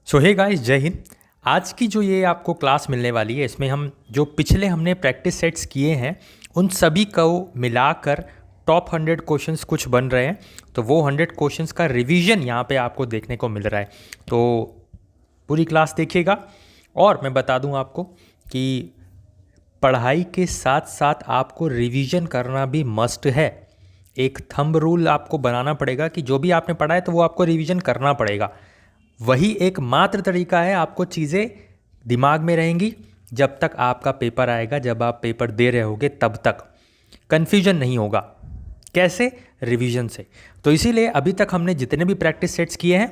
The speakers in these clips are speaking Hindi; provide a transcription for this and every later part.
सो हे गाइस, जय हिंद। आज की जो ये आपको क्लास मिलने वाली है, इसमें हम जो पिछले हमने प्रैक्टिस सेट्स किए हैं उन सभी को मिलाकर टॉप 100 क्वेश्चंस कुछ बन रहे हैं। तो वो 100 क्वेश्चंस का रिवीजन यहाँ पे आपको देखने को मिल रहा है। तो पूरी क्लास देखिएगा। और मैं बता दूँ आपको कि पढ़ाई के साथ साथ आपको रिवीजन करना भी मस्ट है। एक थंब रूल आपको बनाना पड़ेगा कि जो भी आपने पढ़ा है तो वो आपको रिवीजन करना पड़ेगा। वही एकमात्र तरीका है, आपको चीज़ें दिमाग में रहेंगी जब तक आपका पेपर आएगा। जब आप पेपर दे रहे होगे तब तक कन्फ्यूजन नहीं होगा। कैसे? रिवीजन से। तो इसीलिए अभी तक हमने जितने भी प्रैक्टिस सेट्स किए हैं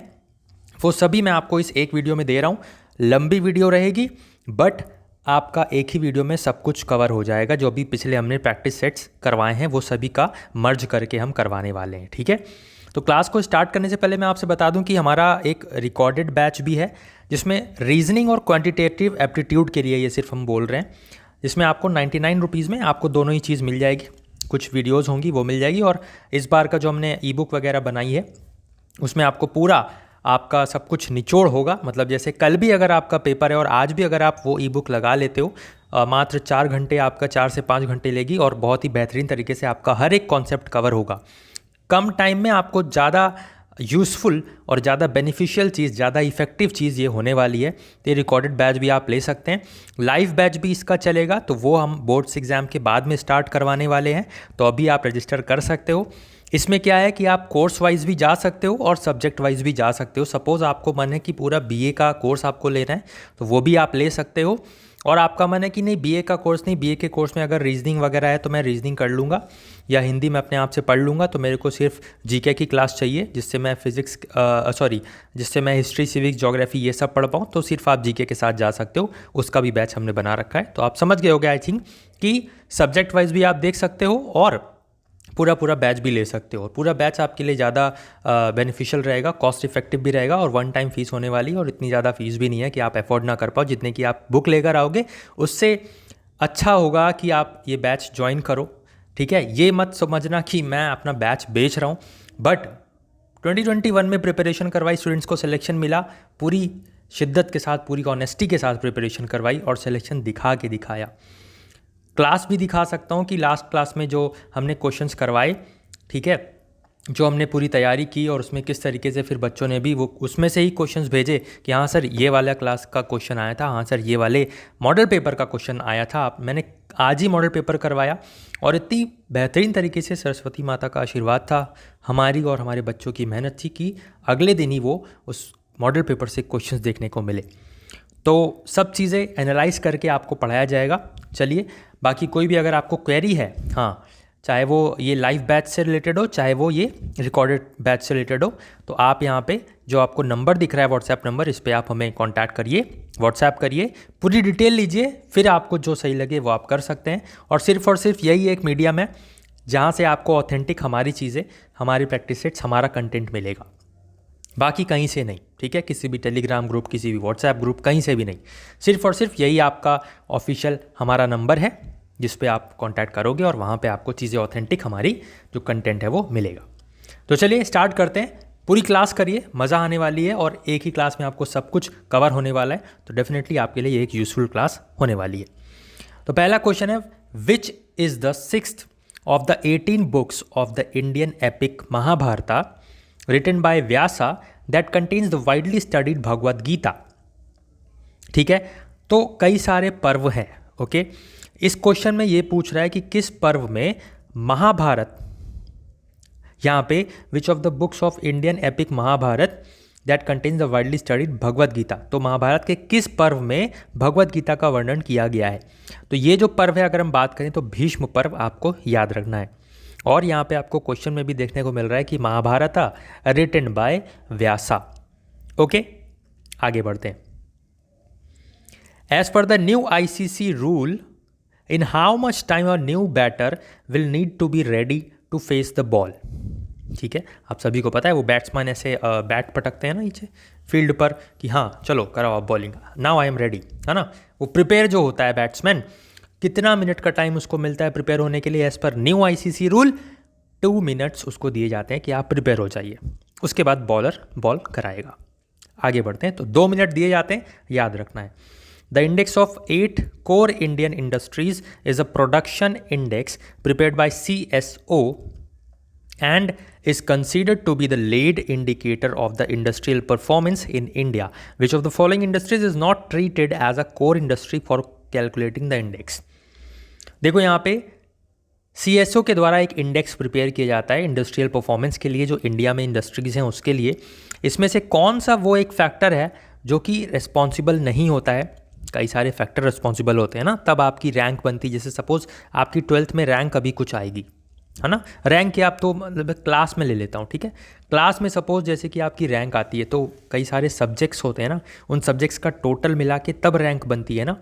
वो सभी मैं आपको इस एक वीडियो में दे रहा हूँ। लंबी वीडियो रहेगी बट आपका एक ही वीडियो में सब कुछ कवर हो जाएगा। जो भी पिछले हमने प्रैक्टिस सेट्स करवाए हैं वो सभी का मर्ज करके हम करवाने वाले हैं, ठीक है। तो क्लास को स्टार्ट करने से पहले मैं आपसे बता दूं कि हमारा एक रिकॉर्डेड बैच भी है जिसमें रीजनिंग और क्वांटिटेटिव एप्टीट्यूड के लिए ये सिर्फ हम बोल रहे हैं, जिसमें आपको 99 रुपीज़ में आपको दोनों ही चीज़ मिल जाएगी। कुछ वीडियोज़ होंगी वो मिल जाएगी, और इस बार का जो हमने ई बुक वगैरह बनाई है उसमें आपको पूरा आपका सब कुछ निचोड़ होगा। मतलब जैसे कल भी अगर आपका पेपर है और आज भी अगर आप वो ई बुक लगा लेते हो, मात्र 4 घंटे आपका 4 से 5 घंटे लेगी और बहुत ही बेहतरीन तरीके से आपका हर एक कॉन्सेप्ट कवर होगा। कम टाइम में आपको ज़्यादा यूज़फुल और ज़्यादा बेनिफिशियल चीज़, ज़्यादा इफेक्टिव चीज़ ये होने वाली है। तो ये रिकॉर्डेड बैच भी आप ले सकते हैं। लाइव बैच भी इसका चलेगा, तो वो हम बोर्ड्स एग्ज़ाम के बाद में स्टार्ट करवाने वाले हैं। तो अभी आप रजिस्टर कर सकते हो। इसमें क्या है कि आप कोर्स वाइज भी जा सकते हो और सब्जेक्ट वाइज भी जा सकते हो। सपोज़ आपको मन है कि पूरा बीए का कोर्स आपको लेना है तो वो भी आप ले सकते हो। और आपका मन है कि नहीं बीए का कोर्स नहीं, बीए के कोर्स में अगर रीजनिंग वगैरह है तो मैं रीजनिंग कर लूँगा या हिंदी में अपने आप से पढ़ लूँगा, तो मेरे को सिर्फ जीके की क्लास चाहिए जिससे मैं जिससे मैं हिस्ट्री, सिविक्स, ज्योग्राफी ये सब पढ़ पाऊँ, तो सिर्फ आप जीके के साथ जा सकते हो। उसका भी बैच हमने बना रखा है। तो आप समझ गए होगे आई थिंक कि सब्जेक्ट वाइज भी आप देख सकते हो और पूरा बैच भी ले सकते हो। पूरा बैच आपके लिए ज़्यादा बेनिफिशियल रहेगा, कॉस्ट इफेक्टिव भी रहेगा और वन टाइम फीस होने वाली है। और इतनी ज़्यादा फीस भी नहीं है कि आप अफोर्ड ना कर पाओ। जितने की आप बुक लेकर आओगे उससे अच्छा होगा कि आप ये बैच ज्वाइन करो, ठीक है। ये मत समझना कि मैं अपना बैच बेच रहा हूँ, बट 2021 में प्रिपरेशन करवाई, स्टूडेंट्स को सिलेक्शन मिला, पूरी शिद्दत के साथ, पूरी ऑनेस्टी के साथ प्रिपरेशन करवाई और सिलेक्शन दिखा के दिखाया। क्लास भी दिखा सकता हूँ कि लास्ट क्लास में जो हमने क्वेश्चंस करवाए, ठीक है, जो हमने पूरी तैयारी की और उसमें किस तरीके से फिर बच्चों ने भी वो उसमें से ही क्वेश्चंस भेजे कि हाँ सर ये वाला क्लास का क्वेश्चन आया था, हाँ सर ये वाले मॉडल पेपर का क्वेश्चन आया था। मैंने आज ही मॉडल पेपर करवाया और इतनी बेहतरीन तरीके से सरस्वती माता का आशीर्वाद था, हमारी और हमारे बच्चों की मेहनत थी कि अगले दिन ही वो उस मॉडल पेपर से क्वेश्चंस देखने को मिले। तो सब चीज़ें एनालाइज करके आपको पढ़ाया जाएगा। चलिए, बाकी कोई भी अगर आपको क्वेरी है, हाँ, चाहे वो ये लाइव बैच से रिलेटेड हो, चाहे वो ये रिकॉर्डेड बैच से रिलेटेड हो, तो आप यहाँ पे जो आपको नंबर दिख रहा है व्हाट्सएप नंबर, इस पर आप हमें कांटेक्ट करिए, व्हाट्सएप करिए, पूरी डिटेल लीजिए, फिर आपको जो सही लगे वो आप कर सकते हैं। और सिर्फ यही एक मीडियम है जहाँ से आपको ऑथेंटिक हमारी चीज़ें, हमारी प्रैक्टिस सेट्स, हमारा कंटेंट मिलेगा, बाकी कहीं से नहीं, ठीक है। किसी भी टेलीग्राम ग्रुप, किसी भी व्हाट्सएप ग्रुप, कहीं से भी नहीं। सिर्फ यही आपका ऑफिशियल हमारा नंबर है जिस पे आप कांटेक्ट करोगे और वहाँ पे आपको चीज़ें ऑथेंटिक, हमारी जो कंटेंट है वो मिलेगा। तो चलिए स्टार्ट करते हैं। पूरी क्लास करिए, मज़ा आने वाली है और एक ही क्लास में आपको सब कुछ कवर होने वाला है। तो डेफिनेटली आपके लिए एक यूजफुल क्लास होने वाली है। तो पहला क्वेश्चन है, which is the 6th of the 18 books of the Indian epic Mahabharata written by Vyasa that contains the widely studied Bhagavad Gita. ठीक है, तो कई सारे पर्व हैं, ओके। इस क्वेश्चन में ये पूछ रहा है कि किस पर्व में महाभारत, यहाँ पे which of the books of Indian epic Mahabharat that contains the widely studied Bhagavad Gita, तो महाभारत के किस पर्व में भगवद गीता का वर्णन किया गया है। तो ये जो पर्व है, अगर हम बात करें तो भीष्म पर्व आपको याद रखना है। और यहाँ पे आपको क्वेश्चन में भी देखने को मिल रहा है कि Mahabharat written by Vyasa. Okay, आगे बढ़ते हैं। As per the new ICC rule, in how much time a new batter will need to be ready to face the ball. ठीक है, आप सभी को पता है वो बैट्समैन ऐसे बैट पटकते हैं ना नीचे फील्ड पर कि हाँ चलो कराओ आप bowling, now I am ready, है ना। वो प्रिपेयर जो होता है बैट्समैन, कितना मिनट का टाइम उसको मिलता है प्रिपेयर होने के लिए। As per new ICC rule 2 minutes उसको दिए जाते हैं कि आप प्रिपेयर हो जाइए। उसके बाद बॉलर बॉल कराएगा। आगे बढ़ते हैं, तो 2 मिनट दिए जाते हैं, याद रखना है। The index of 8 core Indian industries is a production index prepared by CSO and is considered to be the lead indicator of the industrial performance in India. Which of the following industries is not treated as a core industry for calculating the index? देखो यहाँ पे CSO के द्वारा एक इंडेक्स प्रिपेयर किया जाता है इंडस्ट्रियल परफॉर्मेंस के लिए, जो इंडिया में इंडस्ट्रीज़ हैं उसके लिए। इसमें से कौन सा वो एक फैक्टर है जो कि रिस्पॉन्सिबल नहीं होता है? कई सारे फैक्टर रिस्पॉन्सिबल होते हैं ना, तब आपकी रैंक बनती है। जैसे सपोज आपकी 12th में रैंक अभी कुछ आएगी, है ना। रैंक की आप तो मतलब क्लास में ले लेता हूँ, ठीक है। क्लास में सपोज जैसे कि आपकी रैंक आती है, तो कई सारे सब्जेक्ट्स होते हैं ना, उन सब्जेक्ट्स का टोटल मिला के तब रैंक बनती है ना।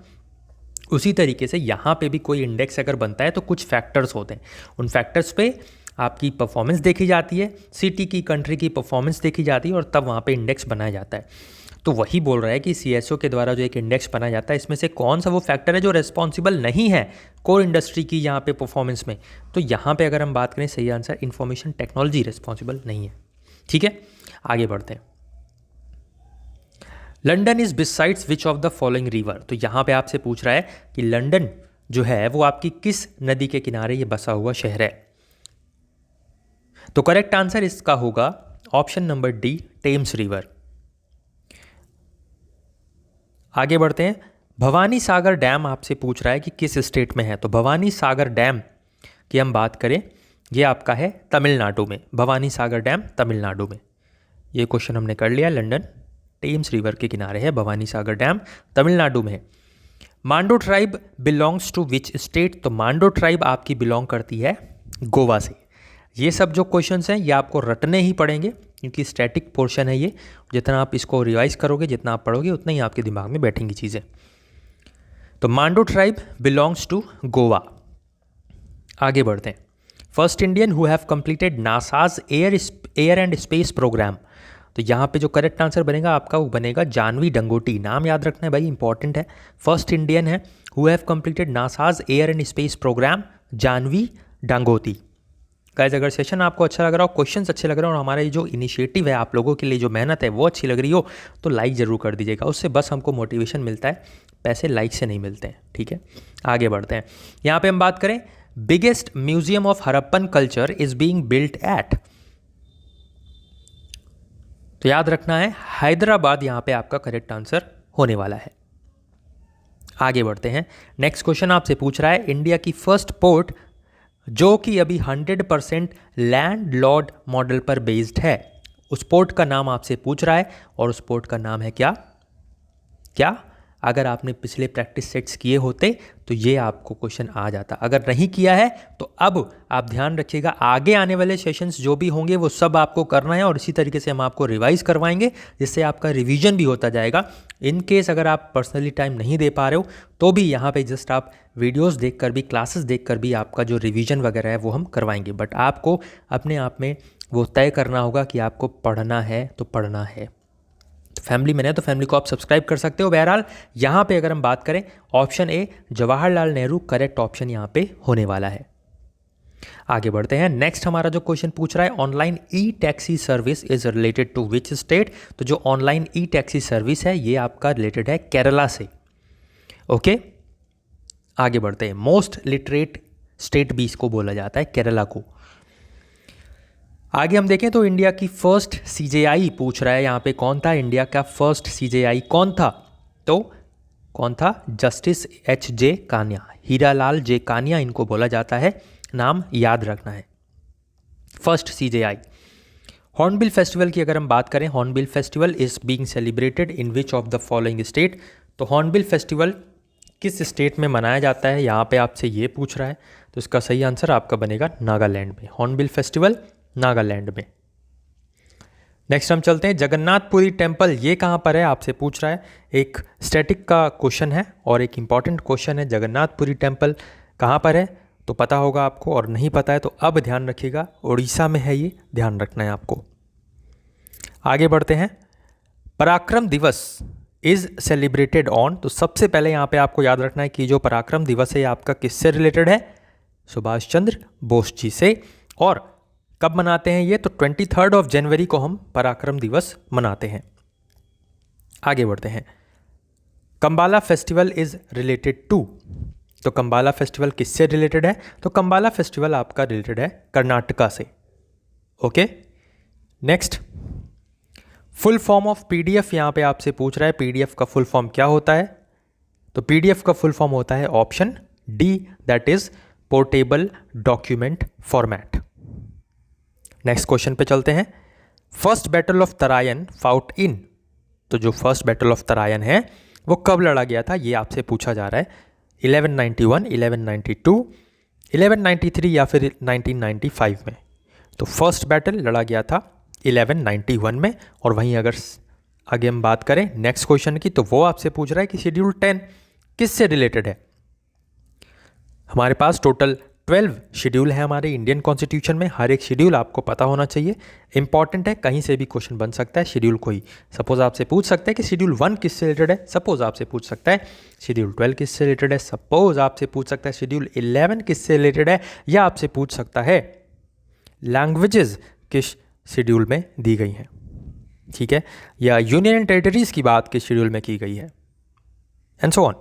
उसी तरीके से यहाँ पे भी कोई इंडेक्स अगर बनता है तो कुछ फैक्टर्स होते हैं, उन फैक्टर्स पे आपकी परफॉर्मेंस देखी जाती है, सिटी की, कंट्री की परफॉर्मेंस देखी जाती है, और तब वहाँ पे इंडेक्स बनाया जाता है। तो वही बोल रहा है कि CSO के द्वारा जो एक इंडेक्स बनाया जाता है, इसमें से कौन सा वो फैक्टर है जो रेस्पॉन्सिबल नहीं है कोर इंडस्ट्री की यहाँ पे परफॉर्मेंस में? तो यहाँ पे अगर हम बात करें, सही आंसर इंफॉर्मेशन टेक्नोलॉजी रेस्पॉन्सिबल नहीं है। ठीक है, आगे बढ़ते हैं। London is besides which of the following river? तो यहाँ पे आपसे पूछ रहा है कि लंदन जो है वो आपकी किस नदी के किनारे ये बसा हुआ शहर है? तो करेक्ट आंसर इसका होगा option number D, Thames river. आगे बढ़ते हैं। भवानी सागर डैम आपसे पूछ रहा है कि किस स्टेट में है? तो भवानी सागर डैम की हम बात करें, ये आपका है तमिलनाडु में। भवानी सागर डैम तमिलनाडु में, ये क्वेश्चन हमने कर लिया। लंदन टेम्स रिवर के किनारे है, भवानी सागर डैम तमिलनाडु में है। Mando tribe belongs to which state? तो मांडो ट्राइब आपकी बिलोंग करती है गोवा से। ये सब जो क्वेश्चंस हैं ये आपको रटने ही पड़ेंगे, क्योंकि स्टैटिक पोर्शन है ये। जितना आप इसको रिवाइज करोगे, जितना आप पढ़ोगे, उतना ही आपके दिमाग में बैठेंगी चीज़ें। तो Mando tribe belongs to Goa. आगे बढ़ते हैं। First Indian who have completed NASA's air and space program? तो यहाँ पे जो करेक्ट आंसर बनेगा आपका, वो बनेगा जानवी डंगोटी। नाम याद रखना है भाई, इंपॉर्टेंट है। फर्स्ट इंडियन है who have completed NASA's air and space program, Jahnavi Dangeti. Guys, अगर सेशन आपको अच्छा लग रहा हो, क्वेश्चंस अच्छे लग रहे हो, और हमारा ये जो इनिशिएटिव है आप लोगों के लिए जो मेहनत है वो अच्छी लग रही हो, तो लाइक ज़रूर कर दीजिएगा। उससे बस हमको मोटिवेशन मिलता है, पैसे लाइक से नहीं मिलते हैं। ठीक है, आगे बढ़ते हैं। यहाँ पे हम बात करें, biggest museum of Harappan culture is being built at? तो याद रखना है हैदराबाद यहाँ पे आपका करेक्ट आंसर होने वाला है। आगे बढ़ते हैं। नेक्स्ट क्वेश्चन आपसे पूछ रहा है, इंडिया की फर्स्ट पोर्ट जो कि अभी 100% लैंडलॉर्ड मॉडल पर बेस्ड है, उस पोर्ट का नाम आपसे पूछ रहा है, और उस पोर्ट का नाम है क्या? अगर आपने पिछले प्रैक्टिस सेट्स किए होते तो ये आपको क्वेश्चन आ जाता। अगर नहीं किया है तो अब आप ध्यान रखिएगा, आगे आने वाले सेशंस जो भी होंगे वो सब आपको करना है, और इसी तरीके से हम आपको रिवाइज करवाएंगे, जिससे आपका रिवीजन भी होता जाएगा। इन केस अगर आप पर्सनली टाइम नहीं दे पा रहे हो तो भी यहाँ पे जस्ट आप वीडियोस देखकर भी, क्लासेस देखकर भी आपका जो रिवीजन वगैरह है वो हम करवाएंगे। बट आपको अपने आप में वो तय करना होगा कि आपको पढ़ना है तो पढ़ना है। तो फैमिली में है तो फैमिली को आप सब्सक्राइब कर सकते हो। बहरहाल यहाँ पे अगर हम बात करें, option A Jawaharlal Nehru correct option यहाँ पे होने वाला है। आगे बढ़ते हैं। नेक्स्ट हमारा जो क्वेश्चन पूछ रहा है, online E taxi service is related to which state? तो जो ऑनलाइन ई टैक्सी सर्विस है ये आपका रिलेटेड है केरला से। ओके, आगे बढ़ते हैं। मोस्ट लिटरेट स्टेट भी इसको बोला जाता है, केरला को। आगे हम देखें तो इंडिया की फर्स्ट CJI पूछ रहा है यहाँ पे, कौन था इंडिया का फर्स्ट CJI कौन था? तो कौन था? जस्टिस HJ कान्या, हीरालाल जे कान्या इनको बोला जाता है। नाम याद रखना है। First CJI। हॉर्नबिल फेस्टिवल की अगर हम बात करें, hornbill festival is being celebrated in which of the following state? तो हॉर्नबिल फेस्टिवल किस स्टेट में मनाया जाता है, यहाँ पे आपसे ये पूछ रहा है। तो इसका सही आंसर आपका बनेगा नागालैंड में। हॉर्नबिल फेस्टिवल नागालैंड में। नेक्स्ट हम चलते हैं, जगन्नाथपुरी टेम्पल ये कहाँ पर है आपसे पूछ रहा है। एक स्टैटिक का क्वेश्चन है और एक इम्पॉर्टेंट क्वेश्चन है, जगन्नाथपुरी टेम्पल कहाँ पर है? तो पता होगा आपको, और नहीं पता है तो अब ध्यान रखिएगा, उड़ीसा में है ये, ध्यान रखना है आपको। आगे बढ़ते हैं। पराक्रम दिवस इज सेलिब्रेटेड ऑन? तो सबसे पहले यहाँ पे आपको याद रखना है कि जो पराक्रम दिवस है आपका किससे रिलेटेड है? सुभाष चंद्र बोस जी से। और कब मनाते हैं ये? तो 23 जनवरी को हम पराक्रम दिवस मनाते हैं। आगे बढ़ते हैं। Kambala festival is related to, तो कंबाला फेस्टिवल किससे रिलेटेड है? तो कंबाला फेस्टिवल आपका रिलेटेड है कर्नाटका से। Okay, next, full form of PDF यहां पे आपसे पूछ रहा है, पीडीएफ का फुल फॉर्म क्या होता है? तो पीडीएफ का फुल फॉर्म होता है option D, that is portable document format. Next question पे चलते हैं। First battle of Tarain fought इन, तो जो फर्स्ट बैटल ऑफ तरायन है वो कब लड़ा गया था, ये आपसे पूछा जा रहा है। 1191, 1192, 1193 या फिर 1995 में। तो फर्स्ट बैटल लड़ा गया था 1191 में। और वहीं अगर आगे हम बात करें नेक्स्ट क्वेश्चन की, तो वो आपसे पूछ रहा है कि शेड्यूल 10 किससे रिलेटेड है। हमारे पास टोटल 12 शेड्यूल है हमारे इंडियन कॉन्स्टिट्यूशन में। हर एक शेड्यूल आपको पता होना चाहिए, इंपॉर्टेंट है, कहीं से भी क्वेश्चन बन सकता है शेड्यूल कोई। सपोज आपसे पूछ सकता है कि शेड्यूल 1 किससे रिलेटेड है, सपोज आपसे पूछ सकता है शेड्यूल 12 किससे रिलेटेड है, सपोज आपसे पूछ सकता है शेड्यूल 11 किससे रिलेटेड है, या आपसे पूछ सकता है लैंग्वेजेस किस शेड्यूल में दी गई हैं, ठीक है, या यूनियन एंड टेरिटरीज की बात किस शेड्यूल में की गई है, and so on.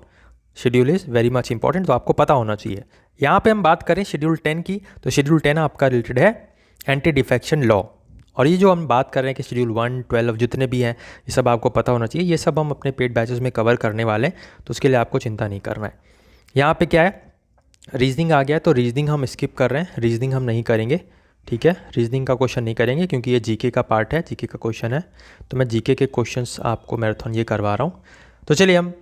Schedule is very much important, तो आपको पता होना चाहिए। यहाँ पे हम बात करें शेड्यूल 10 की, तो शेड्यूल 10 आपका रिलेटेड है एंटी डिफेक्शन लॉ। और ये जो हम बात कर रहे हैं कि शेड्यूल 1, 12 जितने भी हैं, ये सब आपको पता होना चाहिए। ये सब हम अपने पेड बैचेस में कवर करने वाले हैं, तो उसके लिए आपको चिंता नहीं करना है। यहाँ पे क्या है, रीजनिंग आ गया, तो रीजनिंग हम स्किप कर रहे हैं, रीजनिंग हम नहीं करेंगे, ठीक है। रीजनिंग का क्वेश्चन नहीं करेंगे क्योंकि ये जीके का पार्ट है, जीके का क्वेश्चन है, तो मैं जीके के क्वेश्चंस आपको मैराथन ये करवा रहा हूँ। तो चलिए हम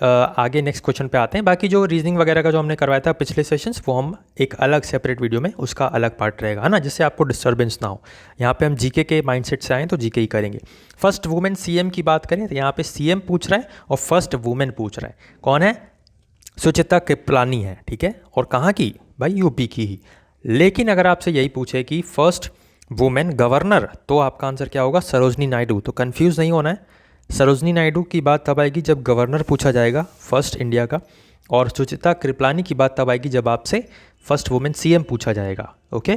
आगे नेक्स्ट क्वेश्चन पे आते हैं। बाकी जो रीजनिंग वगैरह का जो हमने करवाया था पिछले सेशंस, वो हम एक अलग सेपरेट वीडियो में उसका अलग पार्ट रहेगा, है ना, जिससे आपको डिस्टर्बेंस ना हो। यहाँ पे हम जीके के माइंडसेट से आएँ तो जीके ही करेंगे। फर्स्ट वुमेन सीएम की बात करें तो यहाँ पे सीएम पूछ रहा है और फर्स्ट वुमेन पूछ रहा है, कौन है? सुचित्रा कृपलानी है, ठीक है। और कहाँ की? भाई यूपी की ही। लेकिन अगर आपसे यही पूछे कि फर्स्ट वुमेन गवर्नर, तो आपका आंसर क्या होगा? सरोजनी नायडू। तो कंफ्यूज नहीं होना है, सरोजनी नायडू की बात तब आएगी जब गवर्नर पूछा जाएगा फर्स्ट इंडिया का, और सुचित्रा कृपलानी की बात तब आएगी जब आपसे फर्स्ट वुमेन सीएम पूछा जाएगा। ओके,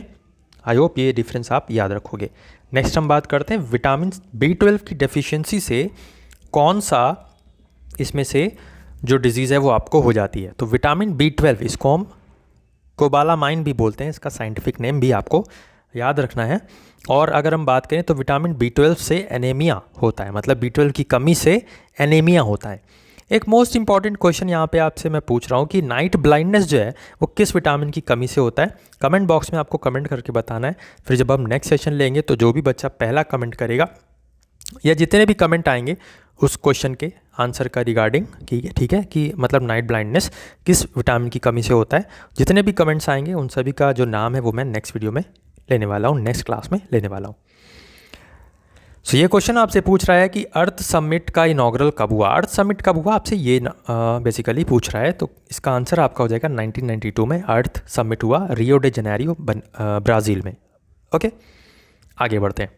आई होप ये डिफरेंस आप याद रखोगे। नेक्स्ट हम बात करते हैं विटामिन B12 की डेफिशिएंसी से कौन सा इसमें से जो डिजीज़ है वो आपको हो जाती है। तो विटामिन B12, इसको हम कोबालामाइन भी बोलते हैं, इसका साइंटिफिक नेम भी आपको याद रखना है। और अगर हम बात करें तो विटामिन B12 से एनीमिया होता है, मतलब B12 की कमी से एनीमिया होता है। एक मोस्ट इंपॉर्टेंट क्वेश्चन यहाँ पे आपसे मैं पूछ रहा हूँ कि नाइट ब्लाइंडनेस जो है वो किस विटामिन की कमी से होता है। कमेंट बॉक्स में आपको कमेंट करके बताना है। फिर जब हम नेक्स्ट सेशन लेंगे तो जो भी बच्चा पहला कमेंट करेगा या जितने भी कमेंट आएंगे उस क्वेश्चन के आंसर का रिगार्डिंग, ठीक है, कि मतलब नाइट ब्लाइंडनेस किस विटामिन की कमी से होता है, जितने भी कमेंट्स आएंगे उन सभी का जो नाम है वो मैं नेक्स्ट वीडियो में लेने वाला हूँ, नेक्स्ट क्लास में लेने वाला हूँ। सो ये क्वेश्चन आपसे पूछ रहा है कि अर्थ समिट का इनॉग्रल कब हुआ। अर्थ समिट कब हुआ आपसे ये बेसिकली पूछ रहा है। तो इसका आंसर आपका हो जाएगा 1992 में अर्थ समिट हुआ, रियो डे जनेरियो ब्राज़ील में। ओके, आगे बढ़ते हैं।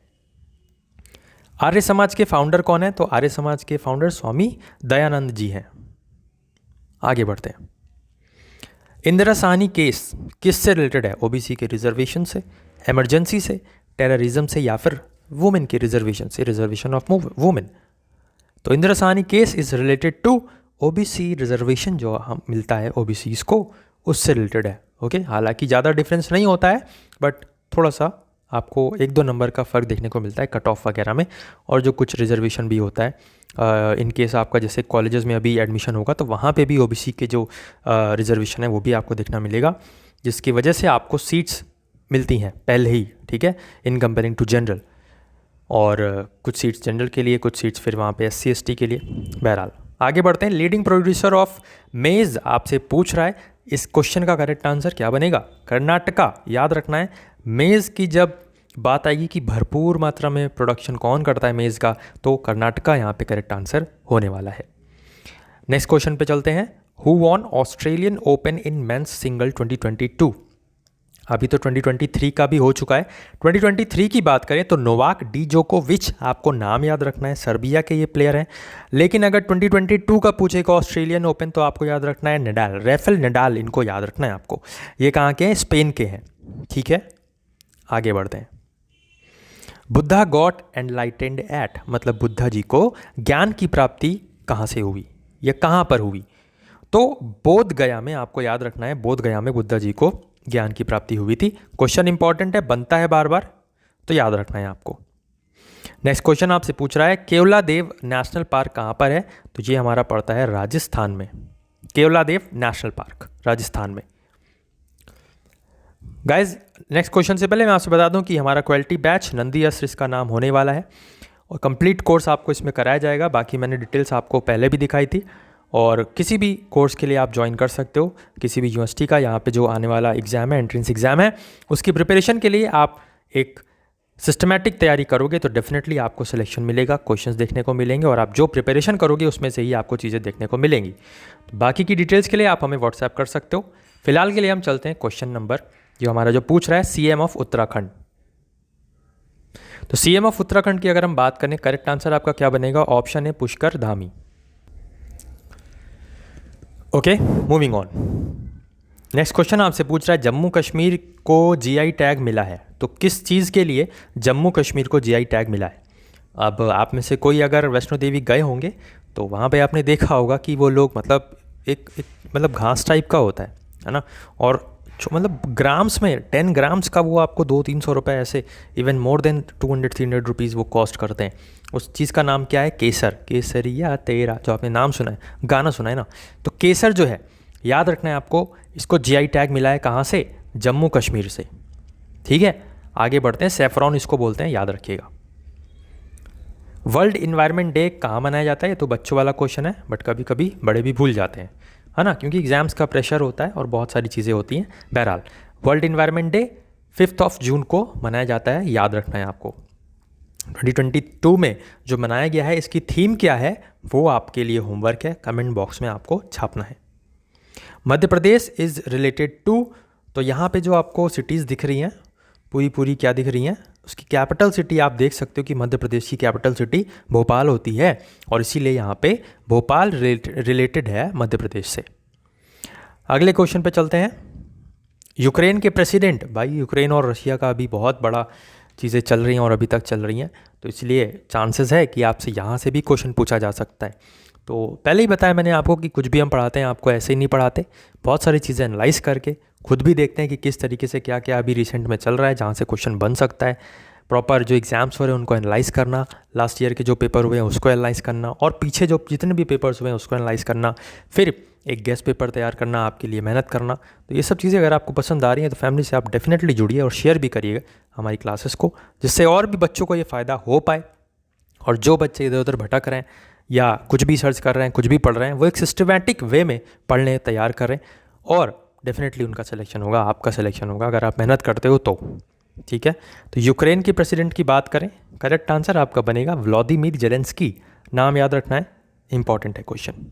आर्य समाज के फाउंडर कौन है? तो आर्य समाज के फाउंडर स्वामी दयानंद जी हैं। आगे बढ़ते हैं। इंदिरा साहनी केस किससे रिलेटेड है? ओबीसी के रिजर्वेशन से, इमरजेंसी से, टेररिज्म से, या फिर वुमेन के रिजर्वेशन से, रिजर्वेशन ऑफ वुमेन। तो Indira Sawhney case is related to OBC reservation, जो हम मिलता है ओबीसीज को, उससे रिलेटेड है। ओके, हालांकि ज़्यादा डिफरेंस नहीं होता है, बट थोड़ा सा आपको 1-2 नंबर का फ़र्क देखने को मिलता है कट ऑफ वगैरह में, और जो कुछ रिजर्वेशन भी होता है। इन केस आपका जैसे कॉलेजेस में अभी एडमिशन होगा तो वहाँ पे भी ओबीसी के जो रिजर्वेशन है वो भी आपको देखना मिलेगा, जिसकी वजह से आपको सीट्स मिलती हैं पहले ही, ठीक है, इन कंपेयरिंग टू जनरल। और कुछ सीट्स जनरल के लिए, कुछ सीट्स फिर वहाँ पे SC ST के लिए। बहरहाल आगे बढ़ते हैं। लीडिंग प्रोड्यूसर ऑफ मेज़ आपसे पूछ रहा है, इस क्वेश्चन का करेक्ट आंसर क्या बनेगा? कर्नाटका। याद रखना है, मेज़ की जब बात आएगी कि भरपूर मात्रा में प्रोडक्शन कौन करता है मेज़ का, तो कर्नाटका यहाँ पे करेक्ट आंसर होने वाला है। नेक्स्ट क्वेश्चन पे चलते हैं। Who won Australian open in men's single 2022? अभी तो 2023 का भी हो चुका है। 2023 की बात करें तो नोवाक डिजोकोविच, आपको नाम याद रखना है, सर्बिया के ये प्लेयर हैं। लेकिन अगर 2022 का पूछेगा ऑस्ट्रेलियन ओपन, तो आपको याद रखना है नडाल, राफेल नडाल, इनको याद रखना है आपको। ये कहाँ के हैं? स्पेन के हैं, ठीक है। आगे बढ़ते हैं। बुद्धा गॉट एनलाइटेंड एट, मतलब बुद्धा जी को ज्ञान की प्राप्ति कहाँ से हुई या कहाँ पर हुई? तो बोध गया में, आपको याद रखना है, बोध गया में बुद्धा जी को ज्ञान की प्राप्ति हुई थी। क्वेश्चन इंपॉर्टेंट है, बनता है बार बार, तो याद रखना है आपको। नेक्स्ट क्वेश्चन आपसे पूछ रहा है केवलादेव नेशनल पार्क कहाँ पर है? तो ये हमारा पड़ता है राजस्थान में। केवलादेव नेशनल पार्क राजस्थान में। गाइज नेक्स्ट क्वेश्चन से पहले मैं आपसे बता दूं कि हमारा क्वालिटी बैच नंदी अस्त्र इसका नाम होने वाला है और कंप्लीट कोर्स आपको इसमें कराया जाएगा। बाकी मैंने डिटेल्स आपको पहले भी दिखाई थी और किसी भी कोर्स के लिए आप ज्वाइन कर सकते हो, किसी भी यूनिवर्सिटी का। यहाँ पे जो आने वाला एग्ज़ाम है, एंट्रेंस एग्ज़ाम है, उसकी प्रिपरेशन के लिए आप एक सिस्टमैटिक तैयारी करोगे तो डेफिनेटली आपको सिलेक्शन मिलेगा, क्वेश्चंस देखने को मिलेंगे और आप जो प्रिपरेशन करोगे उसमें से ही आपको चीज़ें देखने को मिलेंगी। तो बाकी की डिटेल्स के लिए आप हमें व्हाट्सएप कर सकते हो। फिलहाल के लिए हम चलते हैं क्वेश्चन नंबर जो हमारा जो पूछ रहा है सीएम ऑफ उत्तराखंड। तो सीएम ऑफ उत्तराखंड की अगर हम बात करें, करेक्ट आंसर आपका क्या बनेगा? ऑप्शन है Pushkar Dhami. Okay, moving on. Next question आपसे पूछ रहा है जम्मू कश्मीर को जीआई टैग मिला है, तो किस चीज़ के लिए जम्मू कश्मीर को जीआई टैग मिला है? अब आप में से कोई अगर वैष्णो देवी गए होंगे तो वहाँ पे आपने देखा होगा कि वो लोग मतलब एक मतलब घास टाइप का होता है ना, और मतलब ग्राम्स में 10 ग्राम्स का वो आपको 200-300 रुपये, ऐसे इवन मोर देन 200-300 रुपीज़ वो कॉस्ट करते हैं। उस चीज़ का नाम क्या है? केसर, केसरिया तेरा, जो आपने नाम सुना है, गाना सुना है ना, तो केसर जो है, याद रखना है आपको, इसको जीआई टैग मिला है कहाँ से? जम्मू कश्मीर से। ठीक है, आगे बढ़ते हैं। सैफरॉन इसको बोलते हैं, याद रखिएगा। वर्ल्ड इन्वायरमेंट डे कहाँ मनाया जाता है? ये तो बच्चों वाला क्वेश्चन है, बट कभी कभी बड़े भी भूल जाते हैं, है ना, क्योंकि एग्जाम्स का प्रेशर होता है और बहुत सारी चीज़ें होती हैं। बहरहाल वर्ल्ड इन्वायरमेंट डे 5 जून को मनाया जाता है, याद रखना है आपको। 2022 में जो मनाया गया है, इसकी थीम क्या है वो आपके लिए होमवर्क है, कमेंट बॉक्स में आपको छापना है। मध्य प्रदेश इज़ रिलेटेड टू, तो यहाँ पे जो आपको सिटीज़ दिख रही हैं पूरी क्या दिख रही हैं, उसकी कैपिटल सिटी आप देख सकते हो कि मध्य प्रदेश की कैपिटल सिटी भोपाल होती है और इसीलिए यहाँ पे भोपाल रिलेटेड है मध्य प्रदेश से। अगले क्वेश्चन पे चलते हैं। यूक्रेन के प्रेसिडेंट, भाई यूक्रेन और रशिया का अभी बहुत बड़ा चीज़ें चल रही हैं और अभी तक चल रही हैं, तो इसलिए चांसेस है कि आपसे यहाँ से भी क्वेश्चन पूछा जा सकता है। तो पहले ही बताया मैंने आपको कि कुछ भी हम पढ़ाते हैं आपको ऐसे ही नहीं पढ़ाते, बहुत सारी चीज़ें एनालाइज करके खुद भी देखते हैं कि किस तरीके से क्या क्या अभी रिसेंट में चल रहा है, जहाँ से क्वेश्चन बन सकता है। प्रॉपर जो एग्ज़ाम्स हो रहे हैं उनको एनालाइज करना, लास्ट ईयर के जो पेपर हुए हैं उसको एनालाइज करना और पीछे जो जितने भी पेपर्स हुए हैं उसको एनालाइज करना, फिर एक गेस्ट पेपर तैयार करना, आपके लिए मेहनत करना। तो ये सब चीज़ें अगर आपको पसंद आ रही हैं तो फैमिली से आप डेफिनेटली जुड़िए और शेयर भी करिएगा हमारी क्लासेस को, जिससे और भी बच्चों को ये फ़ायदा हो पाए। और जो बच्चे इधर उधर भटक रहे हैं या कुछ भी सर्च कर रहे हैं, कुछ भी पढ़ रहे हैं, वो एक सिस्टमैटिक वे में पढ़ने तैयार करें और डेफिनेटली उनका सिलेक्शन होगा, आपका सिलेक्शन होगा अगर आप मेहनत करते हो तो। ठीक है, तो यूक्रेन के प्रेसिडेंट की बात करें, करेक्ट आंसर आपका बनेगा व्लादिमीर जेलेंस्की। नाम याद रखना है, इंपॉर्टेंट है क्वेश्चन।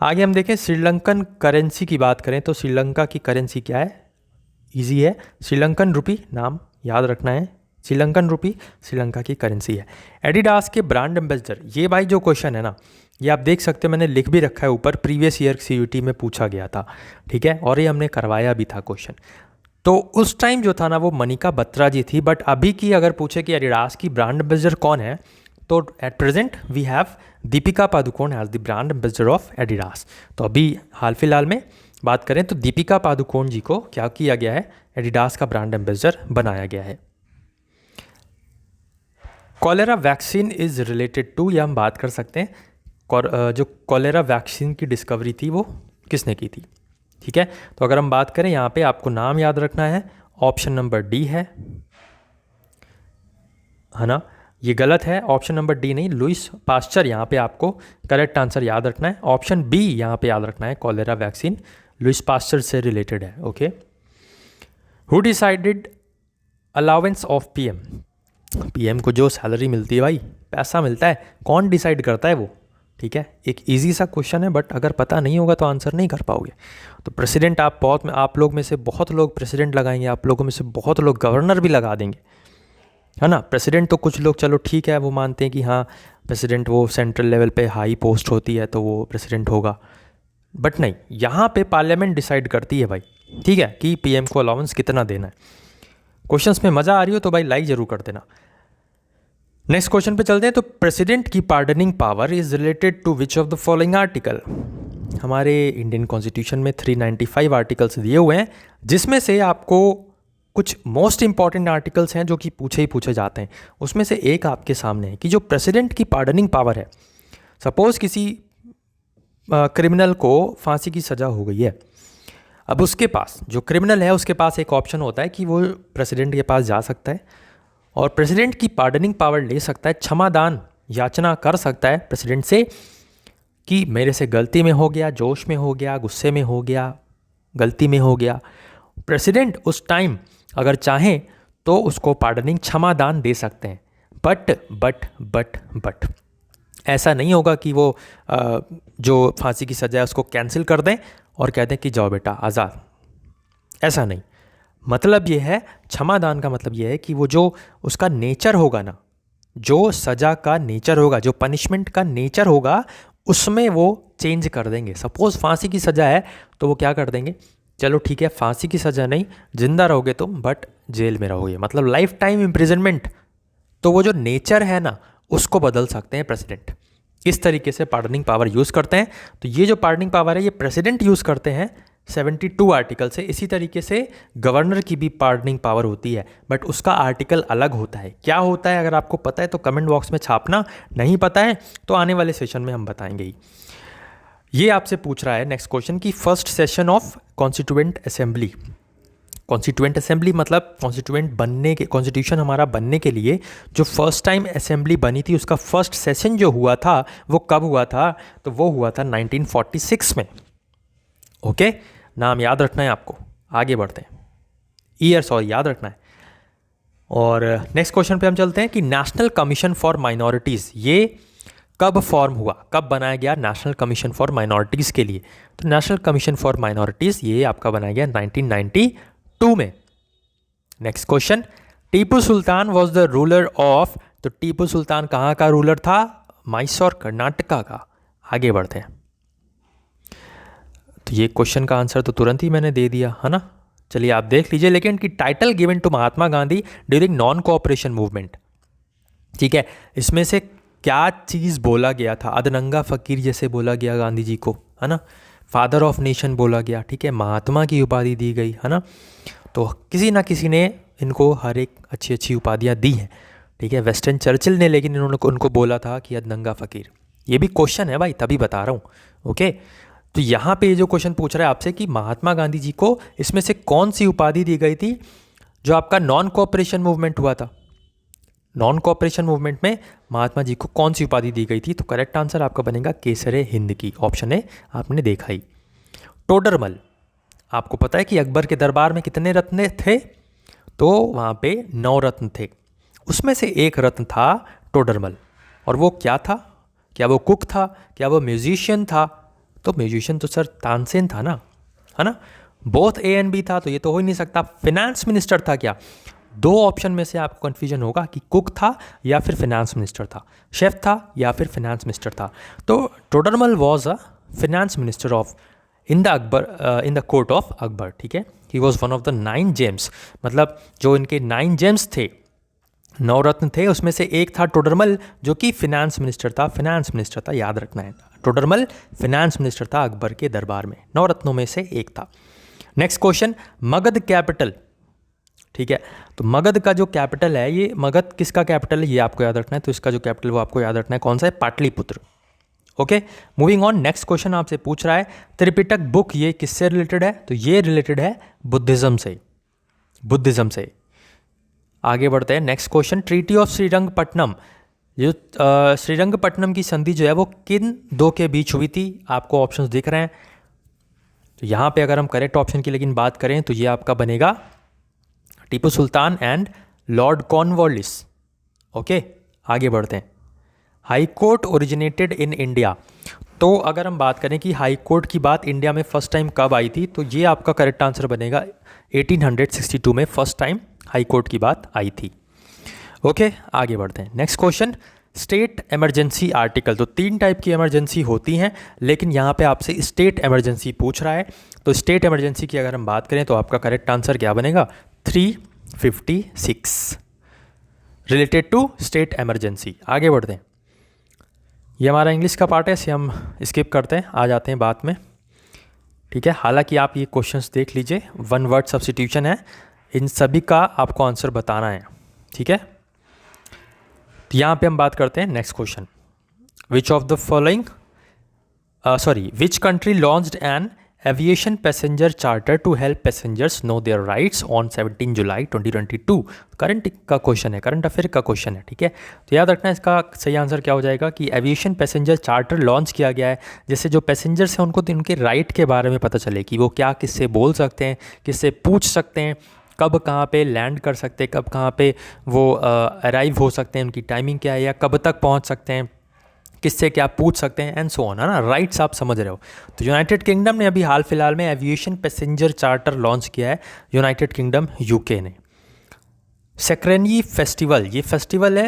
आगे हम देखें श्रीलंकन करेंसी की बात करें तो श्रीलंका की करेंसी क्या है? इजी है, श्रीलंकन रुपी, नाम याद रखना है, श्रीलंकन रुपी श्रीलंका की करेंसी है। एडिडास के ब्रांड एम्बेसडर, ये भाई जो क्वेश्चन है ना, ये आप देख सकते हो, मैंने लिख भी रखा है ऊपर, प्रीवियस ईयर सीयूटी में पूछा गया था। ठीक है, और ये हमने करवाया भी था क्वेश्चन। तो उस टाइम जो था ना वो मनिका बत्रा जी थी, बट अभी की अगर पूछे कि एडिडास की ब्रांड एम्बेसडर कौन है, तो at present we have Deepika Padukone as the brand ambassador of Adidas. तो अभी हाल फिलहाल में बात करें तो दीपिका पादुकोण जी को क्या किया गया है? एडिडास का ब्रांड एम्बेसडर बनाया गया है। Cholera vaccine is related to, या हम बात कर सकते हैं जो कॉलेरा वैक्सीन की डिस्कवरी थी वो किसने की थी। ठीक है, तो अगर हम बात करें यहाँ पे आपको नाम याद रखना है, ऑप्शन नंबर डी है ना, ये गलत है, ऑप्शन नंबर डी नहीं, लुइस पास्चर यहाँ पे आपको करेक्ट आंसर याद रखना है। ऑप्शन बी यहाँ पे याद रखना है, कॉलेरा वैक्सीन लुइस पास्चर से रिलेटेड है। Okay, who decided allowance of PM, PM को जो सैलरी मिलती है भाई, पैसा मिलता है, कौन डिसाइड करता है वो? ठीक है, एक इजी सा क्वेश्चन है, बट अगर पता नहीं होगा तो आंसर नहीं कर पाओगे। तो प्रेसिडेंट आप लोग में से बहुत लोग प्रेसिडेंट लगाएंगे, आप लोगों में से बहुत लोग गवर्नर भी लगा देंगे, है ना। प्रेसिडेंट तो कुछ लोग चलो ठीक है वो मानते हैं कि हाँ प्रेसिडेंट वो सेंट्रल लेवल पे हाई पोस्ट होती है तो वो प्रेसिडेंट होगा, बट नहीं, यहाँ पे पार्लियामेंट डिसाइड करती है भाई, ठीक है, कि पीएम को अलाउंस कितना देना है। क्वेश्चंस में मज़ा आ रही हो तो भाई लाइक ज़रूर कर देना। नेक्स्ट क्वेश्चन पे चलते हैं। तो प्रेसिडेंट की pardoning power is related to which of the following article. हमारे इंडियन कॉन्स्टिट्यूशन में 395 आर्टिकल्स दिए हुए हैं, जिसमें से आपको कुछ मोस्ट इंपॉर्टेंट आर्टिकल्स हैं जो कि पूछे जाते हैं। उसमें से एक आपके सामने है कि जो प्रेसिडेंट की पार्डनिंग पावर है, सपोज़ किसी क्रिमिनल को फांसी की सज़ा हो गई है, अब उसके पास, जो क्रिमिनल है उसके पास एक ऑप्शन होता है कि वो प्रेसिडेंट के पास जा सकता है और प्रेसिडेंट की पार्डनिंग पावर ले सकता है, क्षमादान याचना कर सकता है प्रेसिडेंट से कि मेरे से गलती में हो गया, जोश में हो गया, गुस्से में हो गया, गलती में हो गया। प्रेसिडेंट उस टाइम अगर चाहें तो उसको पार्डनिंग क्षमादान दे सकते हैं। बट ऐसा नहीं होगा कि वो जो फांसी की सज़ा है उसको कैंसिल कर दें और कह दें कि जाओ बेटा आज़ाद। ऐसा नहीं। मतलब ये है, क्षमादान का मतलब ये है कि वो जो उसका नेचर होगा ना, जो सज़ा का नेचर होगा, जो पनिशमेंट का नेचर होगा, उसमें वो चेंज कर देंगे। सपोज़ फांसी की सज़ा है तो वो क्या कर देंगे, चलो ठीक है फांसी की सज़ा नहीं, जिंदा रहोगे तुम बट जेल में रहोगे, मतलब लाइफ टाइम इम्प्रिजनमेंट। तो वो जो नेचर है ना उसको बदल सकते हैं प्रेसिडेंट। इस तरीके से पार्डनिंग पावर यूज़ करते हैं। तो ये जो पार्डनिंग पावर है ये प्रेसिडेंट यूज़ करते हैं 72 आर्टिकल से। इसी तरीके से गवर्नर की भी पार्डनिंग पावर होती है, बट उसका आर्टिकल अलग होता है। क्या होता है अगर आपको पता है तो कमेंट बॉक्स में छापना, नहीं पता है तो आने वाले सेशन में हम बताएंगे ही। ये आपसे पूछ रहा है नेक्स्ट क्वेश्चन की first session of constituent assembly. Constituent assembly मतलब कॉन्स्टिट्यूशन हमारा बनने के लिए जो फर्स्ट टाइम असेंबली बनी थी उसका फर्स्ट सेशन जो हुआ था वो कब हुआ था, तो वो हुआ था 1946 में। ओके, नाम याद रखना है आपको। आगे बढ़ते हैं, ईयर याद रखना है। और नेक्स्ट क्वेश्चन पे हम चलते हैं कि नेशनल कमीशन फॉर माइनॉरिटीज़ ये कब फॉर्म हुआ, कब बनाया गया नेशनल कमीशन फॉर माइनॉरिटीज़ के लिए। तो नेशनल कमीशन फॉर माइनॉरिटीज़ ये आपका बनाया गया 1992 में। Next question, Tipu Sultan was the ruler of. तो टीपू सुल्तान कहाँ का रूलर था, मैसूर कर्नाटका का। आगे बढ़ते हैं। तो ये क्वेश्चन का आंसर तो तुरंत ही मैंने दे दिया है ना, चलिए आप देख लीजिए। लेकिन कि title given to Mahatma Gandhi during non cooperation movement, ठीक है, इसमें से क्या चीज़ बोला गया था। अदनंगा फ़कीर जैसे बोला गया गांधी जी को, है ना, फादर ऑफ नेशन बोला गया, ठीक है, महात्मा की उपाधि दी गई, है ना। तो किसी ना किसी ने इनको हर एक अच्छी अच्छी उपाधियाँ दी हैं, ठीक है। वेस्टर्न चर्चिल ने लेकिन उनको बोला था कि अदनंगा फ़कीर। ये भी क्वेश्चन है भाई, तभी बता रहा हूँ। ओके, तो यहाँ पे ये जो क्वेश्चन पूछ रहा है आपसे कि महात्मा गांधी जी को इसमें से कौन सी उपाधि दी गई थी जो आपका नॉन कोऑपरेशन मूवमेंट हुआ था। नॉन कोऑपरेशन मूवमेंट में महात्मा जी को कौन सी उपाधि दी गई थी, तो करेक्ट आंसर आपका बनेगा केसरे हिंद की। ऑप्शन है आपने देखा ही। टोडरमल, आपको पता है कि अकबर के दरबार में कितने रत्न थे, तो वहाँ पे 9 रत्न थे। उसमें से एक रत्न था टोडरमल, और वो क्या था, क्या वो कुक था, क्या वो म्यूजिशियन था। तो म्यूजिशियन तो सर तानसेन था ना, है ना। बोथ ए एंड बी था तो ये तो हो ही नहीं सकता। फिनेंस मिनिस्टर था क्या, 2 ऑप्शन में से आपको कन्फ्यूजन होगा कि कुक था या फिर फिनेंस मिनिस्टर था, शेफ था या फिर फिनेंस मिनिस्टर था। तो Todarmal was a finance minister of in the court of Akbar, ठीक है। He was one of the 9 James, मतलब जो इनके 9 जेम्स थे, 9 रत्न थे, उसमें से एक था टोडरमल जो कि फिनेंस मिनिस्टर था, याद रखना है। टोडरमल फिनेंस मिनिस्टर था अकबर के दरबार में, 9 रत्नों में से एक था। नेक्स्ट क्वेश्चन, मगध कैपिटल, ठीक है। तो मगध का जो कैपिटल है, ये मगध किसका कैपिटल है ये आपको याद रखना है। तो इसका जो कैपिटल वो आपको याद रखना है, कौन सा है, Pataliputra. Okay, moving on, next question आपसे पूछ रहा है त्रिपिटक बुक ये किससे रिलेटेड है, तो ये रिलेटेड है बुद्धिज्म से। आगे बढ़ते हैं। Next question, treaty of Srirangapatnam, जो श्रीरंगपट्टनम की संधि जो है वो किन 2 के बीच हुई थी, आपको ऑप्शंस दिख रहे हैं। तो यहाँ पे अगर हम करेक्ट ऑप्शन की लेकिन बात करें तो ये आपका बनेगा Tipu sultan and Lord Cornwallis. Okay, आगे बढ़ते हैं। High court originated in India, तो अगर हम बात करें कि हाई कोर्ट की बात इंडिया में फर्स्ट टाइम कब आई थी, तो ये आपका करेक्ट आंसर बनेगा 1862 में फर्स्ट टाइम हाई कोर्ट की बात आई थी। ओके, आगे बढ़ते हैं। Next question, state emergency article, तो 3 टाइप की इमरजेंसी होती हैं, लेकिन यहाँ पे आपसे स्टेट इमरजेंसी पूछ रहा है। तो स्टेट इमरजेंसी की अगर हम बात करें तो आपका करेक्ट आंसर क्या बनेगा, 3 56 रिलेटेड टू स्टेट इमरजेंसी। आगे बढ़ते हैं। ये हमारा इंग्लिश का पार्ट है, इसे हम स्किप करते हैं, आ जाते हैं बात में। ठीक है, हालांकि आप ये क्वेश्चंस देख लीजिए, वन वर्ड सब्स्टिट्यूशन है, इन सभी का आपको आंसर बताना है। ठीक है, तो यहाँ पे हम बात करते हैं next question. Which of the following which country launched an aviation passenger charter to help passengers know their rights on 17 July 2022। Current का क्वेश्चन है, करंट अफेयर का क्वेश्चन है। ठीक है, तो याद रखना इसका सही आंसर क्या हो जाएगा कि एविएशन पैसेंजर चार्टर लॉन्च किया गया है, जिससे जो पैसेंजर्स हैं उनको उनके राइट के बारे में पता चले कि वो क्या किससे बोल सकते हैं, किससे पूछ सकते हैं, कब कहाँ पे लैंड कर सकते हैं, कब कहाँ पे वो अराइव हो सकते हैं, उनकी टाइमिंग क्या है, या कब तक पहुँच सकते हैं, किससे क्या पूछ सकते हैं, एंड सो ऑन, है ना। राइट्स आप समझ रहे हो। तो यूनाइटेड किंगडम ने अभी हाल फिलहाल में एविएशन पैसेंजर चार्टर लॉन्च किया है, यूनाइटेड किंगडम यूके ने। सेक्रेनी फेस्टिवल, ये फेस्टिवल है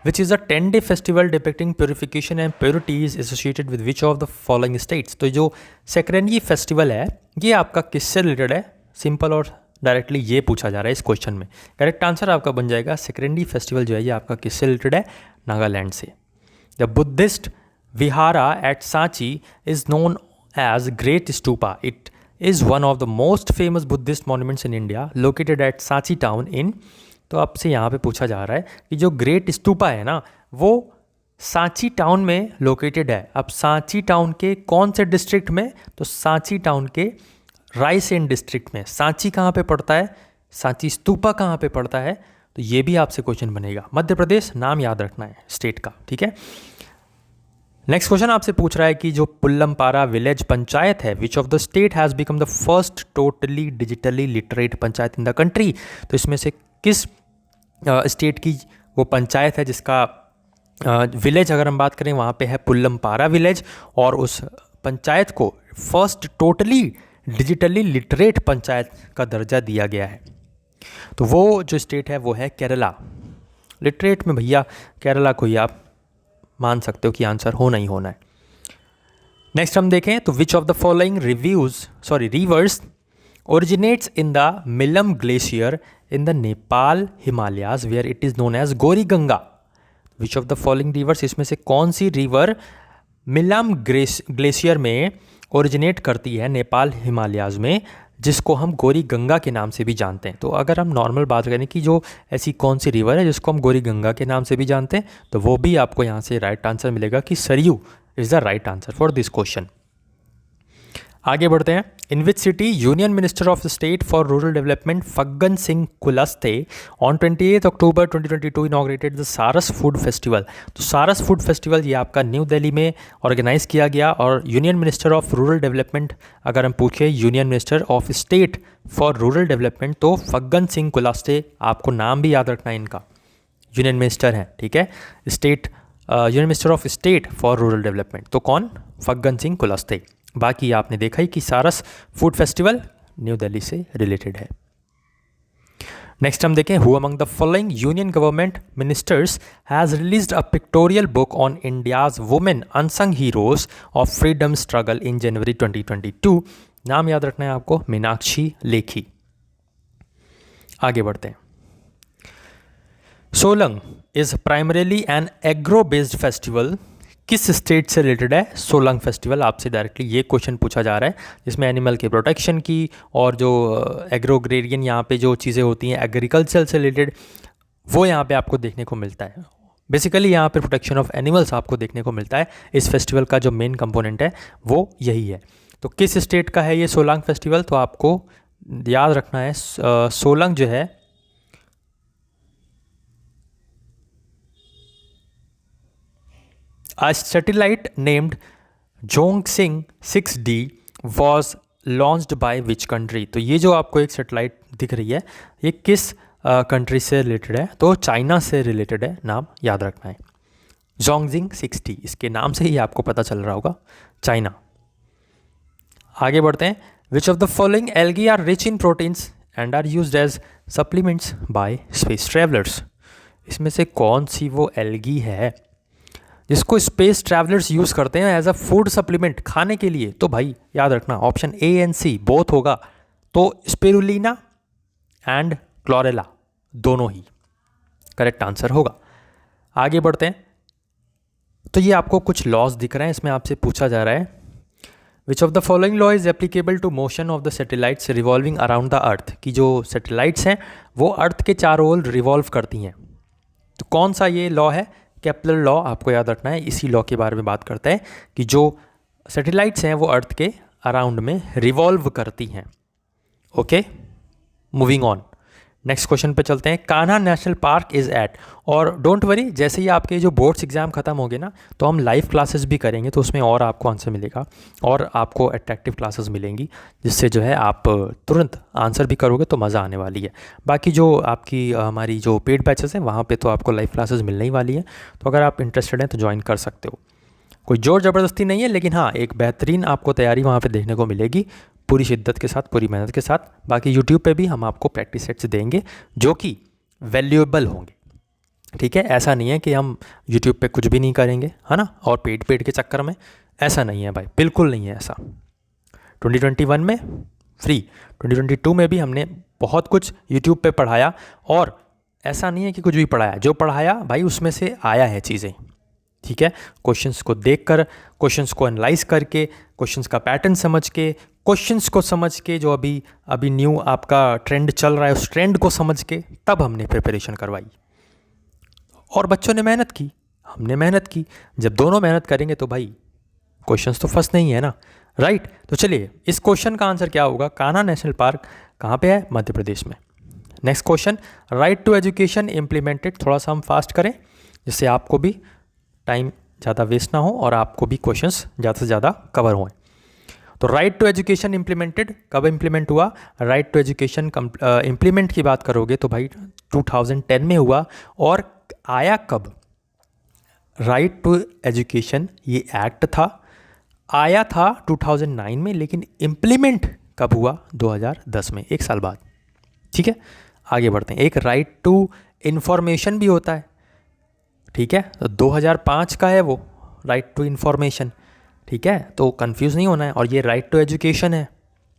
which is a 10-day festival depicting purification and purities associated with which of the following states. तो जो सेक्रेनी फेस्टिवल है ये आपका किससे रिलेटेड है, सिंपल और डायरेक्टली ये पूछा जा रहा है इस क्वेश्चन में। करेक्ट आंसर आपका बन जाएगा सेक्रेनी फेस्टिवल जो है ये आपका किससे रिलेटेड है, नागालैंड से। The Buddhist Vihara at Sanchi is known as Great Stupa. It is one of the most famous Buddhist monuments in India, located at Sanchi town in। तो आपसे यहाँ पे पूछा जा रहा है कि जो ग्रेट स्तूपा है ना वो सांची टाउन में लोकेटेड है। अब सांची टाउन के कौन से डिस्ट्रिक्ट में, तो सांची टाउन के रायसेन डिस्ट्रिक्ट में। सांची कहाँ पे पड़ता है, सांची स्तूपा कहाँ पे पड़ता है, तो ये भी आपसे क्वेश्चन बनेगा। मध्य प्रदेश, नाम याद रखना है स्टेट का। ठीक है, नेक्स्ट क्वेश्चन आपसे पूछ रहा है कि जो पुल्लमपारा विलेज पंचायत है, which of the state has become the first totally digitally literate panchayat in the country. तो इसमें से किस स्टेट की वो पंचायत है जिसका विलेज अगर हम बात करें वहाँ पे है पुल्लमपारा विलेज, और उस पंचायत को first totally digitally literate panchayat का दर्जा दिया गया है। तो वो जो स्टेट है वो है केरला। लिटरेट में भैया केरला को ही आप मान सकते हो कि आंसर होना ही होना है। नेक्स्ट हम देखें तो which of the following rivers originates in the Milam glacier in the Nepal Himalayas where it is known as Gauri Ganga. Which of the following rivers, इसमें से कौन सी रिवर मिलम ग्लेशियर में ओरिजिनेट करती है नेपाल हिमालयाज में, जिसको हम गौरी गंगा के नाम से भी जानते हैं। तो अगर हम नॉर्मल बात करें कि जो ऐसी कौन सी रिवर है जिसको हम गौरी गंगा के नाम से भी जानते हैं, तो वो भी आपको यहाँ से राइट आंसर मिलेगा कि Sarayu is the right answer for this question. आगे बढ़ते हैं। In which city union minister of the state for rural development Faggan Singh Kulaste on 28 October 2022 inaugurated the Saras food festival. तो सारस फूड फेस्टिवल ये आपका न्यू दिल्ली में ऑर्गेनाइज किया गया, और union minister of rural development अगर हम पूछे union minister of state for rural development तो फग्गन सिंह कुलस्ते, आपको नाम भी याद रखना है इनका, यूनियन मिनिस्टर हैं। ठीक है, state union minister of state for rural development, तो कौन, फग्गन सिंह कुलस्ते। बाकी आपने देखा ही कि सारस फूड फेस्टिवल न्यू दिल्ली से रिलेटेड है। नेक्स्ट हम देखें, who among the following union government ministers has released a pictorial book on India's women unsung heroes of freedom struggle in January 2022। नाम याद रखना है आपको, मीनाक्षी लेखी। आगे बढ़ते हैं। Solung is primarily an agro based festival, किस स्टेट से रिलेटेड है सोलंग फेस्टिवल। आपसे डायरेक्टली ये क्वेश्चन पूछा जा रहा है, जिसमें एनिमल के प्रोटेक्शन की और जो एग्रोग्रेरियन यहाँ पे जो चीज़ें होती हैं एग्रीकल्चर से रिलेटेड, वो यहाँ पे आपको देखने को मिलता है। बेसिकली यहाँ पे प्रोटेक्शन ऑफ एनिमल्स आपको देखने को मिलता है। इस फेस्टिवल का जो मेन कंपोनेंट है वो यही है। तो किस स्टेट का है ये सोलंग फेस्टिवल, तो आपको याद रखना है सोलंग जो है A satellite named Zhongxing 6D was launched by which country। तो ये जो आपको एक सैटेलाइट दिख रही है ये किस कंट्री से रिलेटेड है, तो चाइना से रिलेटेड है, नाम याद रखना है। Zhongxing 6D, इसके नाम से ही आपको पता चल रहा होगा, चाइना। आगे बढ़ते हैं। Which of the following algae are rich in proteins and are used as supplements by space travellers. इसमें से कौन सी वो एल्गी है जिसको स्पेस ट्रैवलर्स यूज़ करते हैं एज अ फूड सप्लीमेंट खाने के लिए। तो भाई याद रखना option A and C both होगा, तो स्पिरुलिना एंड क्लोरेला, दोनों ही करेक्ट आंसर होगा। आगे बढ़ते हैं। तो ये आपको कुछ लॉज दिख रहे हैं, इसमें आपसे पूछा जा रहा है which of the following law is applicable to motion of the satellites revolving around the earth, कि जो सैटेलाइट्स हैं वो अर्थ के चारों ओर रिवॉल्व करती हैं। तो कौन सा ये लॉ है? केपलर लॉ आपको याद रखना है। इसी लॉ के बारे में बात करते हैं कि जो सैटेलाइट्स हैं वो अर्थ के अराउंड में रिवॉल्व करती हैं। Okay, moving on, next question पे चलते हैं। Kanha national park is at, और डोंट वरी, जैसे ही आपके जो बोर्ड्स एग्जाम खत्म हो गए ना तो हम लाइव क्लासेस भी करेंगे, तो उसमें और आपको आंसर मिलेगा और आपको अट्रैक्टिव क्लासेस मिलेंगी, जिससे जो है आप तुरंत आंसर भी करोगे तो मज़ा आने वाली है। बाकी जो आपकी हमारी जो पेड बैचेस हैं वहाँ पे तो आपको लाइव क्लासेस मिलने ही वाली है, तो अगर आप इंटरेस्टेड हैं तो ज्वाइन कर सकते हो। कोई ज़ोर ज़बरदस्ती नहीं है, लेकिन हाँ एक बेहतरीन आपको तैयारी वहाँ पे देखने को मिलेगी, पूरी शिद्दत के साथ, पूरी मेहनत के साथ। बाकी यूट्यूब पे भी हम आपको प्रैक्टिस सेट्स देंगे जो कि वैल्यूएबल होंगे, ठीक है। ऐसा नहीं है कि हम यूट्यूब पे कुछ भी नहीं करेंगे, है ना, और पेड के चक्कर में, ऐसा नहीं है भाई, बिल्कुल नहीं है ऐसा। 2021 में फ्री, 2022 में भी हमने बहुत कुछ यूट्यूब पे पढ़ाया, और ऐसा नहीं है कि कुछ भी पढ़ाया, जो पढ़ाया भाई उसमें से आया है चीज़ें, ठीक है। क्वेश्चंस को देखकर, क्वेश्चंस को एनालाइज करके, क्वेश्चंस का पैटर्न समझ के, क्वेश्चंस को समझ के, जो अभी न्यू आपका ट्रेंड चल रहा है उस ट्रेंड को समझ के, तब हमने प्रिपरेशन करवाई। और बच्चों ने मेहनत की, हमने मेहनत की। जब दोनों मेहनत करेंगे तो भाई क्वेश्चंस तो फर्स्ट नहीं है ना, राइट। तो चलिए, इस क्वेश्चन का आंसर क्या होगा? कान्हा नेशनल पार्क कहाँ पे है? मध्य प्रदेश में। Next question, right to education implemented, थोड़ा सा हम फास्ट करें जिससे आपको भी टाइम ज़्यादा वेस्ट ना हो और आपको भी क्वेश्चंस ज़्यादा से ज़्यादा कवर हों। तो राइट टू एजुकेशन इम्प्लीमेंटेड कब इम्प्लीमेंट हुआ? राइट टू एजुकेशन इम्प्लीमेंट की बात करोगे तो भाई 2010 में हुआ। और आया कब? राइट टू एजुकेशन ये एक्ट था, आया था 2009 में, लेकिन इम्प्लीमेंट कब हुआ? 2010 में, 1 साल बाद, ठीक है। आगे बढ़ते हैं। एक राइट टू इन्फॉर्मेशन भी होता है, ठीक है, तो 2005 का है वो राइट टू इन्फॉर्मेशन, ठीक है, तो कंफ्यूज नहीं होना है। और ये राइट टू एजुकेशन है,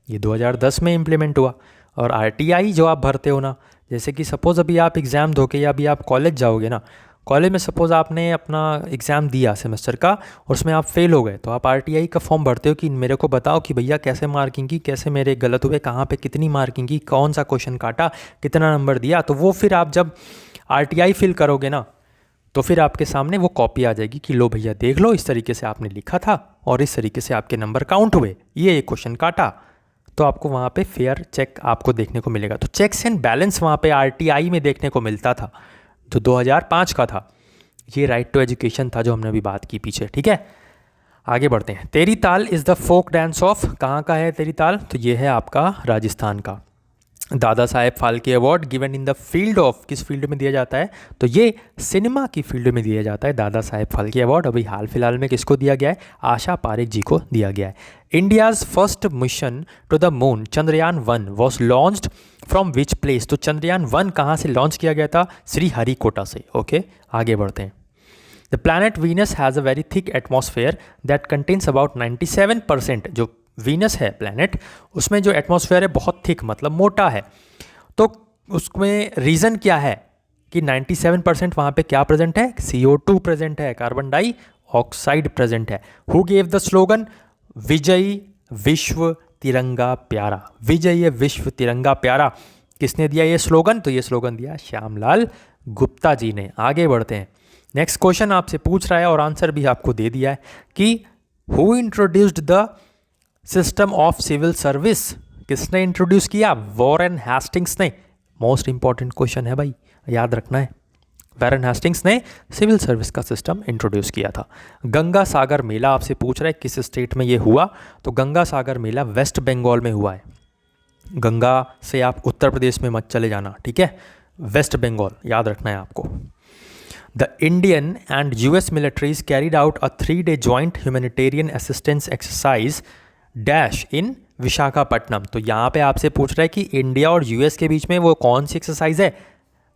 ये 2010 में इम्प्लीमेंट हुआ। और आरटीआई जो आप भरते हो ना, जैसे कि सपोज़ अभी आप एग्ज़ाम दो के या अभी आप कॉलेज जाओगे ना, कॉलेज में सपोज़ आपने अपना एग्ज़ाम दिया सेमेस्टर का और उसमें आप फेल हो गए, तो आप आरटीआई का फॉर्म भरते हो कि मेरे को बताओ कि भैया कैसे मार्किंग की, कैसे मेरे गलत हुए, कहाँ पे कितनी मार्किंग की, कौन सा क्वेश्चन काटा, कितना नंबर दिया। तो वो फिर आप जब आरटीआई फिल करोगे ना तो फिर आपके सामने वो कॉपी आ जाएगी कि लो भैया देख लो, इस तरीके से आपने लिखा था और इस तरीके से आपके नंबर काउंट हुए, ये एक क्वेश्चन काटा। तो आपको वहाँ पे फेयर चेक आपको देखने को मिलेगा। तो चेक्स एंड बैलेंस वहाँ पे आरटीआई में देखने को मिलता था, जो 2005 का था। ये राइट टू एजुकेशन था जो हमने अभी बात की पीछे, ठीक है। आगे बढ़ते हैं। Terah Taali is the folk dance of, कहाँ का है तेरी ताल? तो ये है आपका राजस्थान का। Dada Saheb Phalke award given in the field of, किस फील्ड में दिया जाता है? तो ये सिनेमा की फील्ड में दिया जाता है दादा साहेब फाल्के अवार्ड। अभी हाल फिलहाल में किसको दिया गया है? आशा पारेख जी को दिया गया है। India's first mission to the moon Chandrayaan 1 was launched from which place? तो चंद्रयान 1 कहाँ से लॉन्च किया गया था? श्री हरिकोटा से। ओके, आगे बढ़ते हैं। The planet Venus has a very thick atmosphere that contains about 97%, जो वीनस है प्लैनेट, उसमें जो एटमॉस्फेयर है बहुत थिक, मतलब मोटा है। तो उसमें रीज़न क्या है कि 97% वहाँ पे क्या प्रेजेंट है? CO2 प्रेजेंट है, कार्बन डाइऑक्साइड प्रेजेंट है। हु गेव द स्लोगन विजयी विश्व तिरंगा प्यारा? विजयी विश्व तिरंगा प्यारा, किसने दिया ये स्लोगन? तो ये स्लोगन दिया श्यामलाल गुप्ता जी ने। आगे बढ़ते हैं। नेक्स्ट क्वेश्चन आपसे पूछ रहा है और आंसर भी आपको दे दिया है कि who introduced the system of civil service? किसने इंट्रोड्यूस किया? वॉरेन हेस्टिंग्स ने। मोस्ट इंपॉर्टेंट क्वेश्चन है भाई, याद रखना है। वॉरेन हेस्टिंग्स ने सिविल सर्विस का सिस्टम इंट्रोड्यूस किया था। गंगा सागर मेला आपसे पूछ रहा है किस स्टेट में ये हुआ? तो गंगा सागर मेला वेस्ट बंगाल में हुआ है। गंगा से आप उत्तर प्रदेश में मत चले जाना, ठीक है, वेस्ट बंगाल याद रखना है आपको। The Indian and US militaries carried out a 3-day joint humanitarian assistance exercise dash in Visakhapatnam. तो यहाँ पे आपसे पूछ रहा है कि इंडिया और यूएस के बीच में वो कौन सी एक्सरसाइज है?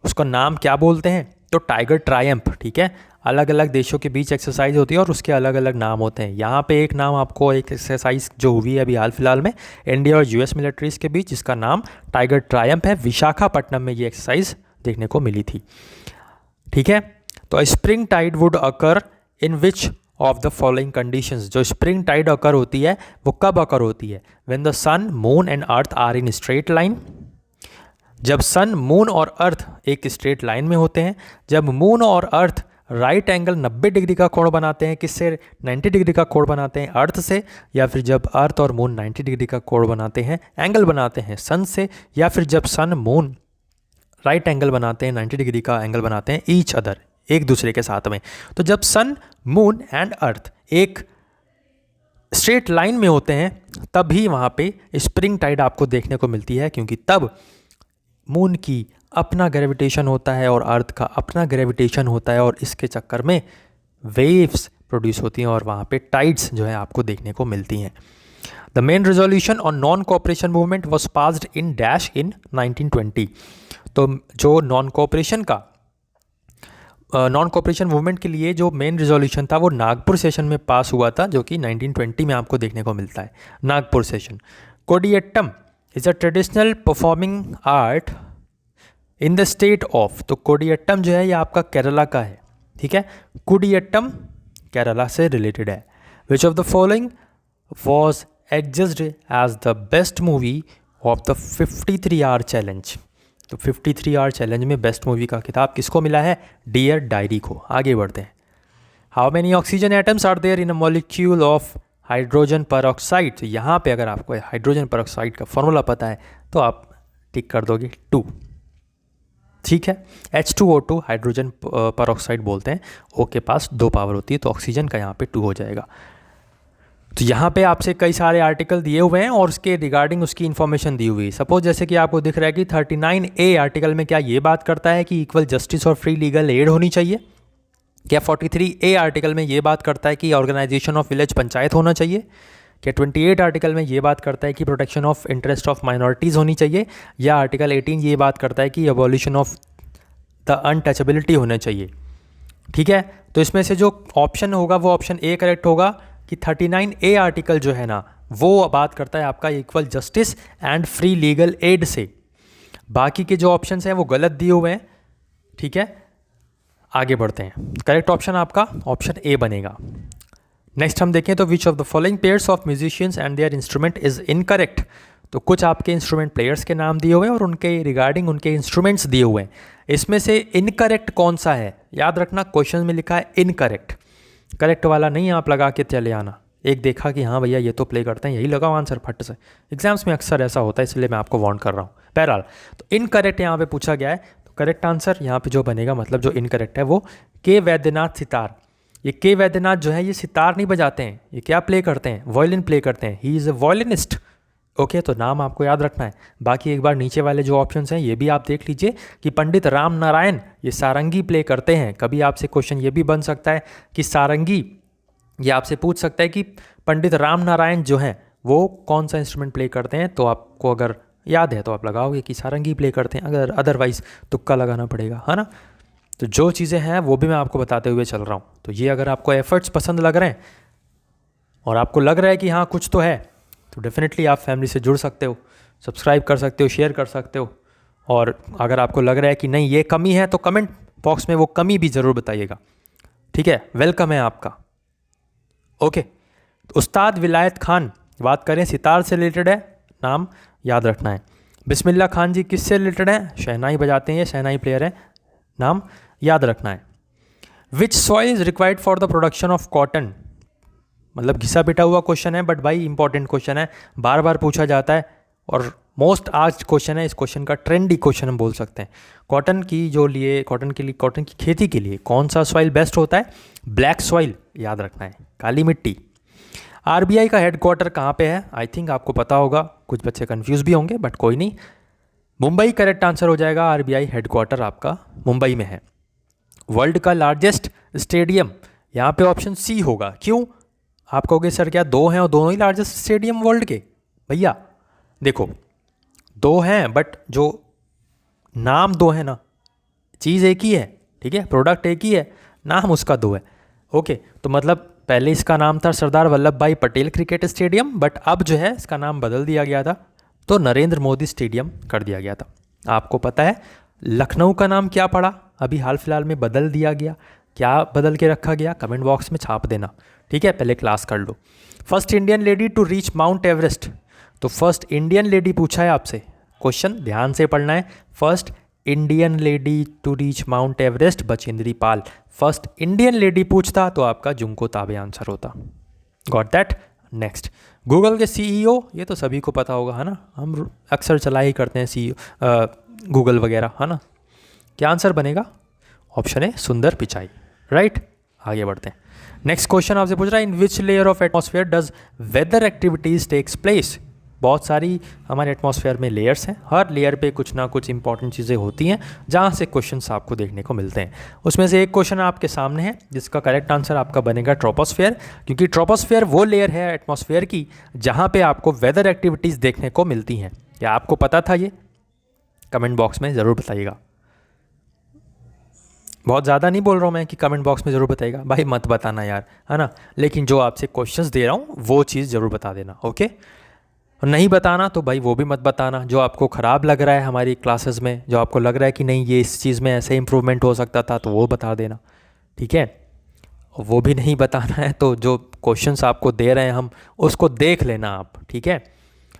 उसका नाम क्या बोलते हैं? तो टाइगर ट्रायम्फ, ठीक है। अलग अलग देशों के बीच एक्सरसाइज होती है और उसके अलग अलग नाम होते हैं। यहाँ पे एक नाम आपको, एक एक्सरसाइज जो हुई है अभी हाल फिलहाल में इंडिया और यूएस मिलिट्रीज के बीच, जिसका नाम टाइगर ट्रायम्फ है, विशाखापट्टनम में ये एक्सरसाइज देखने को मिली थी, ठीक है। तो spring tide would occur in which of the following conditions. जो स्प्रिंग टाइड अकर होती है वो कब अकर होती है? When the sun, moon and earth are in straight line. जब सन, मून और अर्थ एक स्ट्रेट लाइन में होते हैं, जब मून और अर्थ राइट एंगल 90 डिग्री का कोण बनाते हैं, किससे? 90 डिग्री का कोण बनाते हैं अर्थ से, या फिर जब अर्थ और मून 90 डिग्री का कोण बनाते हैं, एंगल बनाते हैं सन से, या फिर जब सन मून राइट एंगल बनाते हैं, 90 डिग्री का एंगल बनाते हैं ईच अदर, एक दूसरे के साथ में। तो जब सन, मून एंड अर्थ एक स्ट्रेट लाइन में होते हैं तभी वहाँ पे स्प्रिंग टाइड आपको देखने को मिलती है, क्योंकि तब मून की अपना ग्रेविटेशन होता है और अर्थ का अपना ग्रेविटेशन होता है, और इसके चक्कर में वेव्स प्रोड्यूस होती हैं और वहाँ पे टाइड्स जो है आपको देखने को मिलती हैं। The main resolution on non cooperation movement was passed in dash in 1920। तो जो नॉन कोऑपरेशन मूवमेंट के लिए जो मेन रेजोल्यूशन था वो नागपुर सेशन में पास हुआ था, जो कि 1920 में आपको देखने को मिलता है, Nagpur session. Koodiyattam is a traditional performing art in the state of. तो कोडियट्टम जो है ये आपका केरला का है, ठीक है। कुडियट्टम केरला से रिलेटेड है। Which of the following was adjudged as the best movie of the 53 hour challenge. तो 53 आवर चैलेंज में बेस्ट मूवी का खिताब किसको मिला है? डियर डायरी को। आगे बढ़ते हैं। How many oxygen atoms are there in a molecule of hydrogen peroxide. तो यहाँ पे अगर आपको हाइड्रोजन परऑक्साइड का फॉर्मूला पता है तो आप टिक कर दोगे 2, ठीक है। H2O2 हाइड्रोजन परऑक्साइड बोलते हैं। O के पास 2 पावर होती है, तो ऑक्सीजन का यहाँ पे 2 हो जाएगा। तो यहाँ पे आपसे कई सारे आर्टिकल दिए हुए हैं और उसके रिगार्डिंग उसकी इन्फॉर्मेशन दी हुई है। सपोज जैसे कि आपको दिख रहा है कि 39A आर्टिकल में क्या ये बात करता है कि इक्वल जस्टिस और फ्री लीगल एड होनी चाहिए? क्या 43A आर्टिकल में ये बात करता है कि ऑर्गेनाइजेशन ऑफ विलेज पंचायत होना चाहिए? क्या 28 आर्टिकल में ये बात करता है कि protection of interest of minorities होनी चाहिए? या आर्टिकल 18 ये बात करता है कि एबॉलिशन ऑफ द अनटचेबिलिटी होना चाहिए? ठीक है, तो इसमें से जो ऑप्शन होगा वो ऑप्शन ए करेक्ट होगा कि 39A आर्टिकल जो है ना वो बात करता है आपका equal justice and free legal aid से। बाकी के जो ऑप्शंस हैं वो गलत दिए हुए हैं, ठीक है। आगे बढ़ते हैं। करेक्ट ऑप्शन आपका ऑप्शन ए बनेगा। नेक्स्ट हम देखें तो which of the following pairs of musicians and their instrument is incorrect. तो कुछ आपके इंस्ट्रूमेंट प्लेयर्स के नाम दिए हुए हैं और उनके रिगार्डिंग उनके इंस्ट्रूमेंट्स दिए हुए हैं। इसमें से इनकरेक्ट कौन सा है? याद रखना क्वेश्चन में लिखा है इनकरेक्ट, करेक्ट वाला नहीं आप लगा के चले आना। एक देखा कि हाँ भैया ये तो प्ले करते हैं, यही लगाओ आंसर फट से। एग्जाम्स में अक्सर ऐसा होता है, इसलिए मैं आपको वार्न कर रहा हूँ। बहरहाल तो इनकरेक्ट यहाँ पे पूछा गया है, तो करेक्ट आंसर यहाँ पे जो बनेगा, मतलब जो इनकरेक्ट है वो के वैद्यनाथ सितार। ये के वैद्यनाथ जो है ये सितार नहीं बजाते हैं, ये क्या प्ले करते हैं? वायलिन प्ले करते हैं। He is a violinist. Okay, तो नाम आपको याद रखना है। बाकी एक बार नीचे वाले जो ऑप्शंस हैं ये भी आप देख लीजिए कि पंडित राम नारायण ये सारंगी प्ले करते हैं। कभी आपसे क्वेश्चन ये भी बन सकता है कि सारंगी, ये आपसे पूछ सकता है कि पंडित राम नारायण जो हैं वो कौन सा इंस्ट्रूमेंट प्ले करते हैं। तो आपको अगर याद है तो आप लगाओगे कि सारंगी प्ले करते हैं, अगर अदरवाइज तुक्का लगाना पड़ेगा, है ना। तो जो चीज़ें हैं वो भी मैं आपको बताते हुए चल रहा हूँ। तो ये अगर आपको एफर्ट्स पसंद लग रहे हैं और आपको लग रहा है कि हाँ कुछ तो है, तो डेफिनेटली आप फैमिली से जुड़ सकते हो, सब्सक्राइब कर सकते हो, शेयर कर सकते हो। और अगर आपको लग रहा है कि नहीं ये कमी है तो कमेंट बॉक्स में वो कमी भी ज़रूर बताइएगा, ठीक है। वेलकम है आपका। ओके, तो उस्ताद विलायत खान बात करें सितार से रिलेटेड है, नाम याद रखना है। बिस्मिल्लाह खान जी किससे रिलेटेड है? शहनाई बजाते हैं, ये शहनाई प्लेयर है, नाम याद रखना है। विच soil is required for the production of cotton. मतलब घिसा पिटा हुआ क्वेश्चन है, बट भाई इंपॉर्टेंट क्वेश्चन है, बार बार पूछा जाता है और मोस्ट आज क्वेश्चन है। इस क्वेश्चन का ट्रेंडी क्वेश्चन हम बोल सकते हैं। कॉटन की खेती के लिए कौन सा सॉइल बेस्ट होता है? ब्लैक सॉइल याद रखना है, काली मिट्टी। आरबीआई का हेडक्वार्टर कहाँ पे है? आई थिंक आपको पता होगा, कुछ बच्चे कंफ्यूज भी होंगे बट कोई नहीं, मुंबई करेक्ट आंसर हो जाएगा। आरबीआई हेडक्वार्टर आपका मुंबई में है। वर्ल्ड का लार्जेस्ट स्टेडियम, यहाँ पे ऑप्शन सी होगा। क्यों? आप कहोगे सर क्या दो हैं और दोनों ही लार्जेस्ट स्टेडियम वर्ल्ड के? भैया देखो, दो हैं बट जो नाम दो हैं ना चीज़ एक ही है, ठीक है, प्रोडक्ट एक ही है, नाम उसका दो है। ओके, तो मतलब पहले इसका नाम था सरदार वल्लभ भाई पटेल क्रिकेट स्टेडियम, बट अब जो है इसका नाम बदल दिया गया था, तो नरेंद्र मोदी स्टेडियम कर दिया गया था। आपको पता है लखनऊ का नाम क्या पड़ा, अभी हाल फिलहाल में बदल दिया गया, क्या बदल के रखा गया, कमेंट बॉक्स में छाप देना, ठीक है, पहले क्लास कर लो। First Indian lady to reach Mount Everest, तो फर्स्ट इंडियन लेडी पूछा है आपसे, क्वेश्चन ध्यान से पढ़ना है। First Indian lady to reach Mount Everest Bachendri Pal, first Indian lady पूछता तो आपका जुंको ताबे आंसर होता। Got that. नेक्स्ट, गूगल के सीईओ, ये तो सभी को पता होगा है ना, हम अक्सर चला ही करते हैं सीईओ गूगल वगैरह, है ना। क्या आंसर बनेगा? ऑप्शन है सुंदर पिचाई, राइट। आगे बढ़ते हैं। नेक्स्ट क्वेश्चन आपसे पूछ रहा है, in which layer of atmosphere does weather activities takes place. बहुत सारी हमारे एटमॉस्फेयर में लेयर्स हैं, हर लेयर पे कुछ ना कुछ इंपॉर्टेंट चीज़ें होती हैं जहाँ से क्वेश्चंस आपको देखने को मिलते हैं। उसमें से एक क्वेश्चन आपके सामने है जिसका करेक्ट आंसर आपका बनेगा ट्रोपोस्फेयर, क्योंकि ट्रोपोस्फेयर वो लेयर है एटमॉस्फेयर की जहाँ पे आपको वेदर एक्टिविटीज़ देखने को मिलती हैं। क्या आपको पता था ये? कमेंट बॉक्स में ज़रूर बताइएगा। बहुत ज़्यादा नहीं बोल रहा हूँ मैं कि कमेंट बॉक्स में ज़रूर बताइएगा, भाई मत बताना यार, है ना, लेकिन जो आपसे क्वेश्चंस दे रहा हूँ वो चीज़ ज़रूर बता देना, ओके। और नहीं बताना तो भाई वो भी मत बताना, जो आपको ख़राब लग रहा है हमारी क्लासेस में, जो आपको लग रहा है कि नहीं ये इस चीज़ में ऐसे इम्प्रूवमेंट हो सकता था, तो वो बता देना, ठीक है। वो भी नहीं बताना है तो जो क्वेश्चंस आपको दे रहे हैं हम उसको देख लेना आप, ठीक है।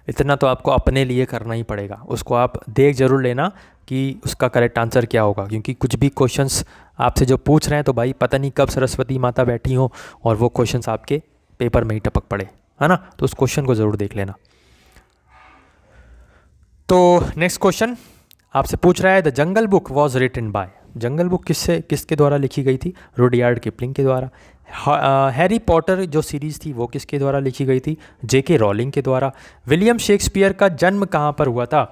इतना तो आपको अपने लिए करना ही पड़ेगा, उसको आप देख ज़रूर लेना कि उसका करेक्ट आंसर क्या होगा, क्योंकि कुछ भी क्वेश्चंस आपसे जो पूछ रहे हैं तो भाई पता नहीं कब सरस्वती माता बैठी हो और वो क्वेश्चंस आपके पेपर में ही टपक पड़े, है ना, तो उस क्वेश्चन को ज़रूर देख लेना। तो नेक्स्ट क्वेश्चन आपसे पूछ रहा है, the jungle book was written by. Jungle book किसके द्वारा लिखी गई थी? रुडयार्ड किपलिंग के द्वारा। हैरी पॉटर जो सीरीज़ थी वो किसके द्वारा लिखी गई थी? जेके रॉलिंग के द्वारा। विलियम शेक्सपियर का जन्म कहाँ पर हुआ था?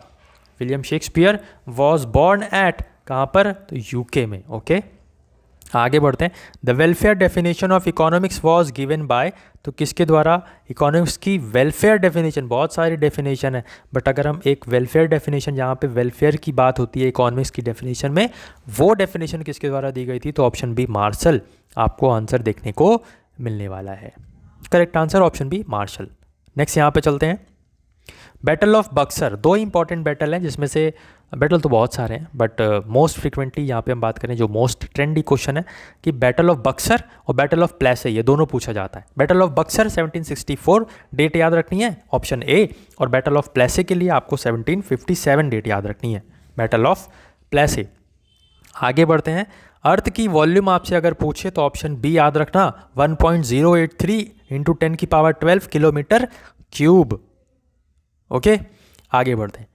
William Shakespeare was born at, कहाँ पर? तो यूके में, ओके। आगे बढ़ते हैं। The welfare definition of economics was given by, तो किसके द्वारा? इकोनॉमिक्स की वेलफेयर डेफिनेशन, बहुत सारी डेफिनेशन है, बट अगर हम एक वेलफेयर डेफिनेशन, जहाँ पे वेलफेयर की बात होती है इकोनॉमिक्स की डेफिनेशन में, वो डेफिनेशन किसके द्वारा दी गई थी? तो ऑप्शन बी मार्शल आपको आंसर देखने को मिलने वाला है। Correct answer option B Marshall. Next यहाँ पे चलते हैं। बैटल ऑफ बक्सर, दो इंपॉर्टेंट बैटल हैं जिसमें से, बैटल तो बहुत सारे हैं बट मोस्ट फ्रिक्वेंटली यहाँ पे हम बात करें, जो मोस्ट ट्रेंडी क्वेश्चन है कि बैटल ऑफ बक्सर और बैटल ऑफ प्लेसी, ये दोनों पूछा जाता है। बैटल ऑफ बक्सर 1764 डेट याद रखनी है, ऑप्शन ए, और बैटल ऑफ प्लेसी के लिए आपको 1757 डेट याद रखनी है, बैटल ऑफ प्लेसी। आगे बढ़ते हैं। अर्थ की वॉल्यूम आपसे अगर पूछे तो ऑप्शन बी याद रखना, 1.083 × 10⁻12 किलोमीटर क्यूब, ओके। आगे बढ़ते हैं।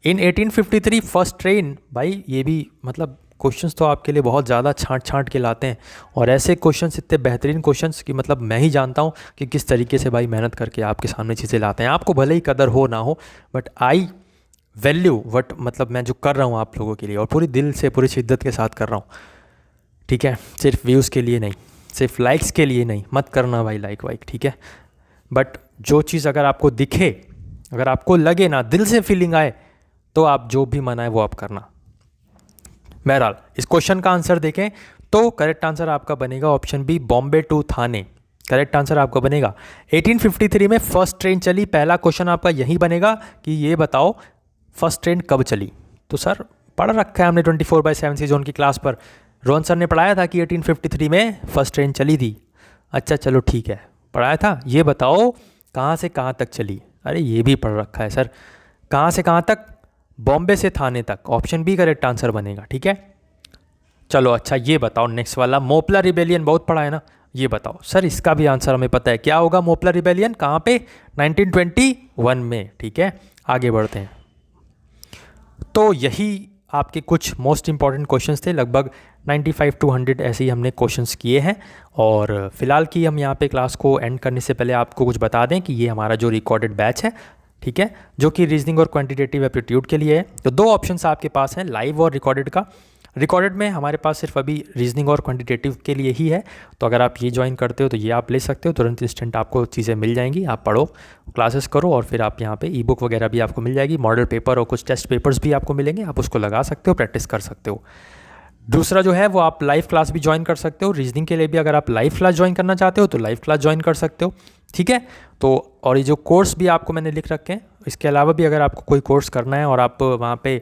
इन 1853 फर्स्ट ट्रेन, भाई ये भी मतलब क्वेश्चंस तो आपके लिए बहुत ज़्यादा छांट के लाते हैं, और ऐसे क्वेश्चंस, इतने बेहतरीन क्वेश्चंस कि मतलब मैं ही जानता हूँ कि किस तरीके से भाई मेहनत करके आपके सामने चीज़ें लाते हैं। आपको भले ही कदर हो ना हो, बट आई वैल्यू वट, मतलब मैं जो कर रहा हूँ आप लोगों के लिए, और पूरी दिल से पूरी शिद्दत के साथ कर रहा हूँ, ठीक है। सिर्फ व्यूज़ के लिए नहीं, सिर्फ लाइक्स के लिए नहीं, मत करना भाई लाइक वाइक, ठीक है। बट जो चीज़ अगर आपको दिखे, अगर आपको लगे ना, दिल से फीलिंग आए, तो आप जो भी मनाए वो आप करना। बहरहाल इस क्वेश्चन का आंसर देखें तो करेक्ट आंसर आपका बनेगा option B, Bombay to Thane. Correct answer आपका बनेगा। 1853 में फर्स्ट ट्रेन चली। पहला क्वेश्चन आपका यही बनेगा कि ये बताओ फर्स्ट ट्रेन कब चली। तो सर पढ़ रखा है हमने 24/7 सीजन की क्लास पर, रोहन सर ने पढ़ाया था कि 1853 में फर्स्ट ट्रेन चली थी। अच्छा चलो ठीक है, पढ़ाया था। ये बताओ कहाँ से कहाँ तक चली। अरे ये भी पढ़ रखा है सर, कहाँ से कहाँ तक? बॉम्बे से थाने तक। ऑप्शन बी करेक्ट आंसर बनेगा, ठीक है। चलो अच्छा ये बताओ नेक्स्ट वाला, मोपला रिबेलियन बहुत पढ़ा है ना, ये बताओ सर, इसका भी आंसर हमें पता है, क्या होगा मोपला रिबेलियन, कहाँ पे? 1921 में, ठीक है। आगे बढ़ते हैं। तो यही आपके कुछ मोस्ट इंपॉर्टेंट क्वेश्चंस थे, लगभग 95 to 100 ऐसे ही हमने क्वेश्चंस किए हैं। और फिलहाल की हम यहाँ पे क्लास को एंड करने से पहले आपको कुछ बता दें कि ये हमारा जो रिकॉर्डेड बैच है, ठीक है, जो कि रीजनिंग और क्वांटिटेटिव एप्टीट्यूड के लिए है। तो दो ऑप्शंस आपके पास हैं, लाइव और रिकॉर्डेड का। रिकॉर्डेड में हमारे पास सिर्फ अभी रीजनिंग और क्वांटिटेटिव के लिए ही है, तो अगर आप ये ज्वाइन करते हो तो ये आप ले सकते हो, तुरंत इंस्टेंट आपको चीज़ें मिल जाएंगी, आप पढ़ो, क्लासेस करो और फिर आप यहाँ पे ई बुक वगैरह भी आपको मिल जाएगी, मॉडल पेपर और कुछ टेस्ट पेपर्स भी आपको मिलेंगे, आप उसको लगा सकते हो, प्रैक्टिस कर सकते हो। दूसरा जो है वो आप लाइव क्लास भी ज्वाइन कर सकते हो, रीजनिंग के लिए भी अगर आप लाइव क्लास ज्वाइन करना चाहते हो तो लाइव क्लास ज्वाइन कर सकते हो, ठीक है। तो और ये जो कोर्स भी आपको मैंने लिख रखे हैं, इसके अलावा भी अगर आपको कोई कोर्स करना है और आप वहाँ पे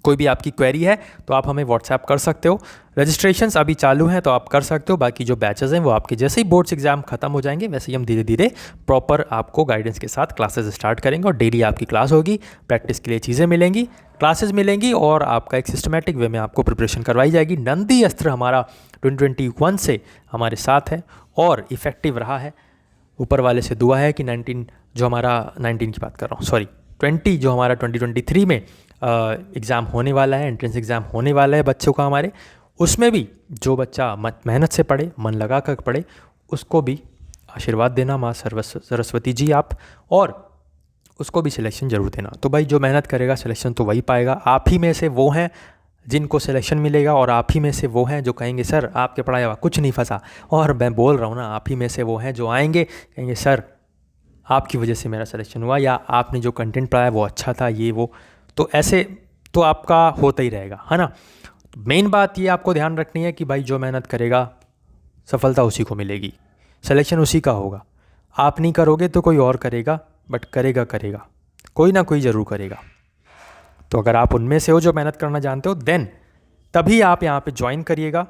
कोई भी आपकी क्वेरी है तो आप हमें व्हाट्सएप कर सकते हो। रजिस्ट्रेशंस अभी चालू हैं तो आप कर सकते हो, बाकी जो बैचेस हैं वो आपके जैसे ही बोर्ड्स एग्जाम खत्म हो जाएंगे वैसे ही हम धीरे धीरे प्रॉपर आपको गाइडेंस के साथ क्लासेस स्टार्ट करेंगे और डेली आपकी क्लास होगी, प्रैक्टिस के लिए चीज़ें मिलेंगी, क्लासेस मिलेंगी और आपका एक सिस्टमेटिक वे में आपको प्रिपरेशन करवाई जाएगी। नंदी अस्त्र हमारा 2021 से हमारे साथ है और इफ़ेक्टिव रहा है। ऊपर वाले से दुआ है कि 19 की बात कर रहा हूँ, सॉरी 20 जो हमारा 2023 में एग्ज़ाम होने वाला है, एंट्रेंस एग्ज़ाम होने वाला है बच्चों का हमारे, उसमें भी जो बच्चा मेहनत से पढ़े, मन लगा कर पढ़े, उसको भी आशीर्वाद देना माँ सरस्वती जी आप, और उसको भी सिलेक्शन ज़रूर देना। तो भाई जो मेहनत करेगा सिलेक्शन तो वही पाएगा। आप ही में से वो हैं जिनको सिलेक्शन मिलेगा और आप ही में से वो हैं जो कहेंगे सर आपके पढ़ाया हुआ कुछ नहीं फंसा। और मैं बोल रहा हूँ ना, आप ही में से वो हैं जो आएंगे कहेंगे सर आपकी वजह से मेरा सिलेक्शन हुआ, या आपने जो कंटेंट पढ़ाया वो अच्छा था, ये वो। तो ऐसे तो आपका होता ही रहेगा, है ना। तो मेन बात ये आपको ध्यान रखनी है कि भाई जो मेहनत करेगा सफलता उसी को मिलेगी, सिलेक्शन उसी का होगा। आप नहीं करोगे तो कोई और करेगा, बट करेगा कोई ना कोई ज़रूर करेगा। तो अगर आप उनमें से हो जो मेहनत करना जानते हो देन तभी आप यहाँ पे ज्वाइन करिएगा,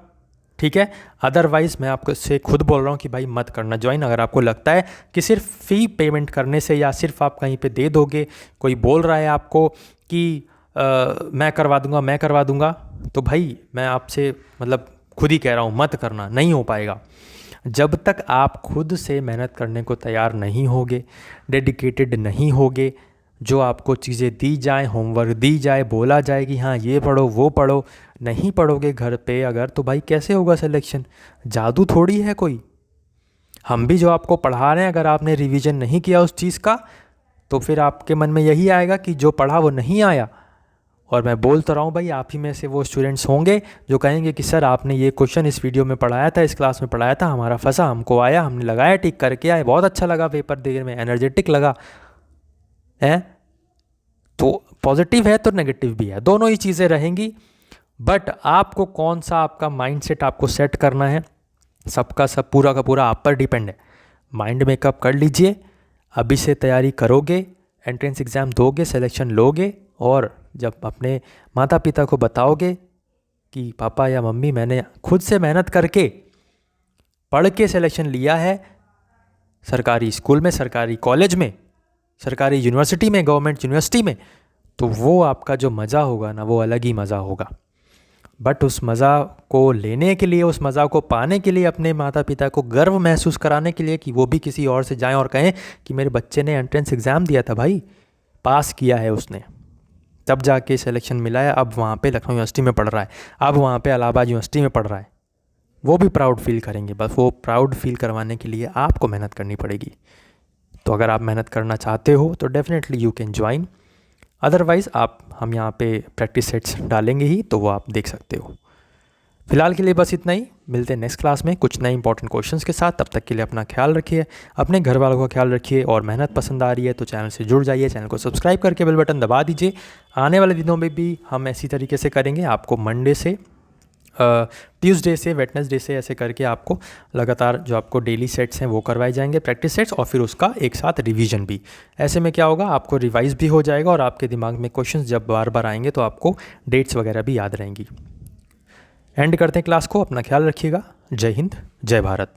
ठीक है। अदरवाइज़ मैं आपको से खुद बोल रहा हूँ कि भाई मत करना ज्वाइन। अगर आपको लगता है कि सिर्फ फ़ी पेमेंट करने से या सिर्फ आप कहीं पे दे दोगे, कोई बोल रहा है आपको कि मैं करवा दूंगा, तो भाई मैं आपसे मतलब खुद ही कह रहा हूँ मत करना, नहीं हो पाएगा। जब तक आप खुद से मेहनत करने को तैयार नहीं होगे, डेडिकेटेड नहीं होगे, जो आपको चीज़ें दी जाए, होमवर्क दी जाए, बोला जाए कि हाँ ये पढ़ो वो पढ़ो, नहीं पढ़ोगे घर पे अगर, तो भाई कैसे होगा सिलेक्शन। जादू थोड़ी है कोई। हम भी जो आपको पढ़ा रहे हैं, अगर आपने रिवीजन नहीं किया उस चीज़ का तो फिर आपके मन में यही आएगा कि जो पढ़ा वो नहीं आया। और मैं बोल तो रहा हूँ भाई, आप ही में से वो स्टूडेंट्स होंगे जो कहेंगे कि सर आपने ये क्वेश्चन इस वीडियो में पढ़ाया था, इस क्लास में पढ़ाया था, हमारा फंसा, हमको आया, हमने लगाया, टिक करके आए, बहुत अच्छा लगा, पेपर देने में एनर्जेटिक लगा है। तो पॉजिटिव है तो नेगेटिव भी है, दोनों ही चीज़ें रहेंगी। बट आपको कौन सा आपका माइंडसेट आपको सेट करना है, सबका सब पूरा का पूरा आप पर डिपेंड है। माइंड मेकअप कर लीजिए, अभी से तैयारी करोगे, एंट्रेंस एग्ज़ाम दोगे, सिलेक्शन लोगे, और जब अपने माता पिता को बताओगे कि पापा या मम्मी मैंने खुद से मेहनत करके पढ़ के सिलेक्शन लिया है, सरकारी स्कूल में, सरकारी कॉलेज में, सरकारी यूनिवर्सिटी में, गवर्नमेंट यूनिवर्सिटी में, तो वो आपका जो मज़ा होगा ना वो अलग ही मज़ा होगा। बट उस मज़ा को लेने के लिए, उस मज़ा को पाने के लिए, अपने माता पिता को गर्व महसूस कराने के लिए कि वो भी किसी और से जाएं और कहें कि मेरे बच्चे ने एंट्रेंस एग्ज़ाम दिया था भाई, पास किया है उसने, तब जाके सिलेक्शन मिला है, अब वहाँ पे लखनऊ यूनिवर्सिटी में पढ़ रहा है, अब वहाँ पे इलाहाबाद यूनिवर्सिटी में पढ़ रहा है, वो भी प्राउड फील करेंगे। बस वो प्राउड फील करवाने के लिए आपको मेहनत करनी पड़ेगी। तो अगर आप मेहनत करना चाहते हो तो definitely you can join, otherwise हम यहाँ पे प्रैक्टिस सेट्स डालेंगे ही, तो वो आप देख सकते हो। फिलहाल के लिए बस इतना ही, मिलते हैं नेक्स्ट क्लास में कुछ नए इंपॉर्टेंट क्वेश्चंस के साथ। तब तक के लिए अपना ख्याल रखिए, अपने घर वालों का ख्याल रखिए, और मेहनत पसंद आ रही है तो चैनल से जुड़ जाइए, चैनल को सब्सक्राइब करके बेल बटन दबा दीजिए। आने वाले दिनों में भी हम ऐसी तरीके से करेंगे, आपको मंडे से ट्यूसडे से वेडनेसडे से ऐसे करके आपको लगातार जो आपको डेली सेट्स हैं वो करवाए जाएंगे, प्रैक्टिस सेट्स, और फिर उसका एक साथ रिवीजन भी। ऐसे में क्या होगा, आपको रिवाइज भी हो जाएगा और आपके दिमाग में क्वेश्चंस जब बार बार आएंगे तो आपको डेट्स वगैरह भी याद रहेंगी। एंड करते हैं क्लास को, अपना ख्याल रखिएगा। जय हिंद, जय भारत।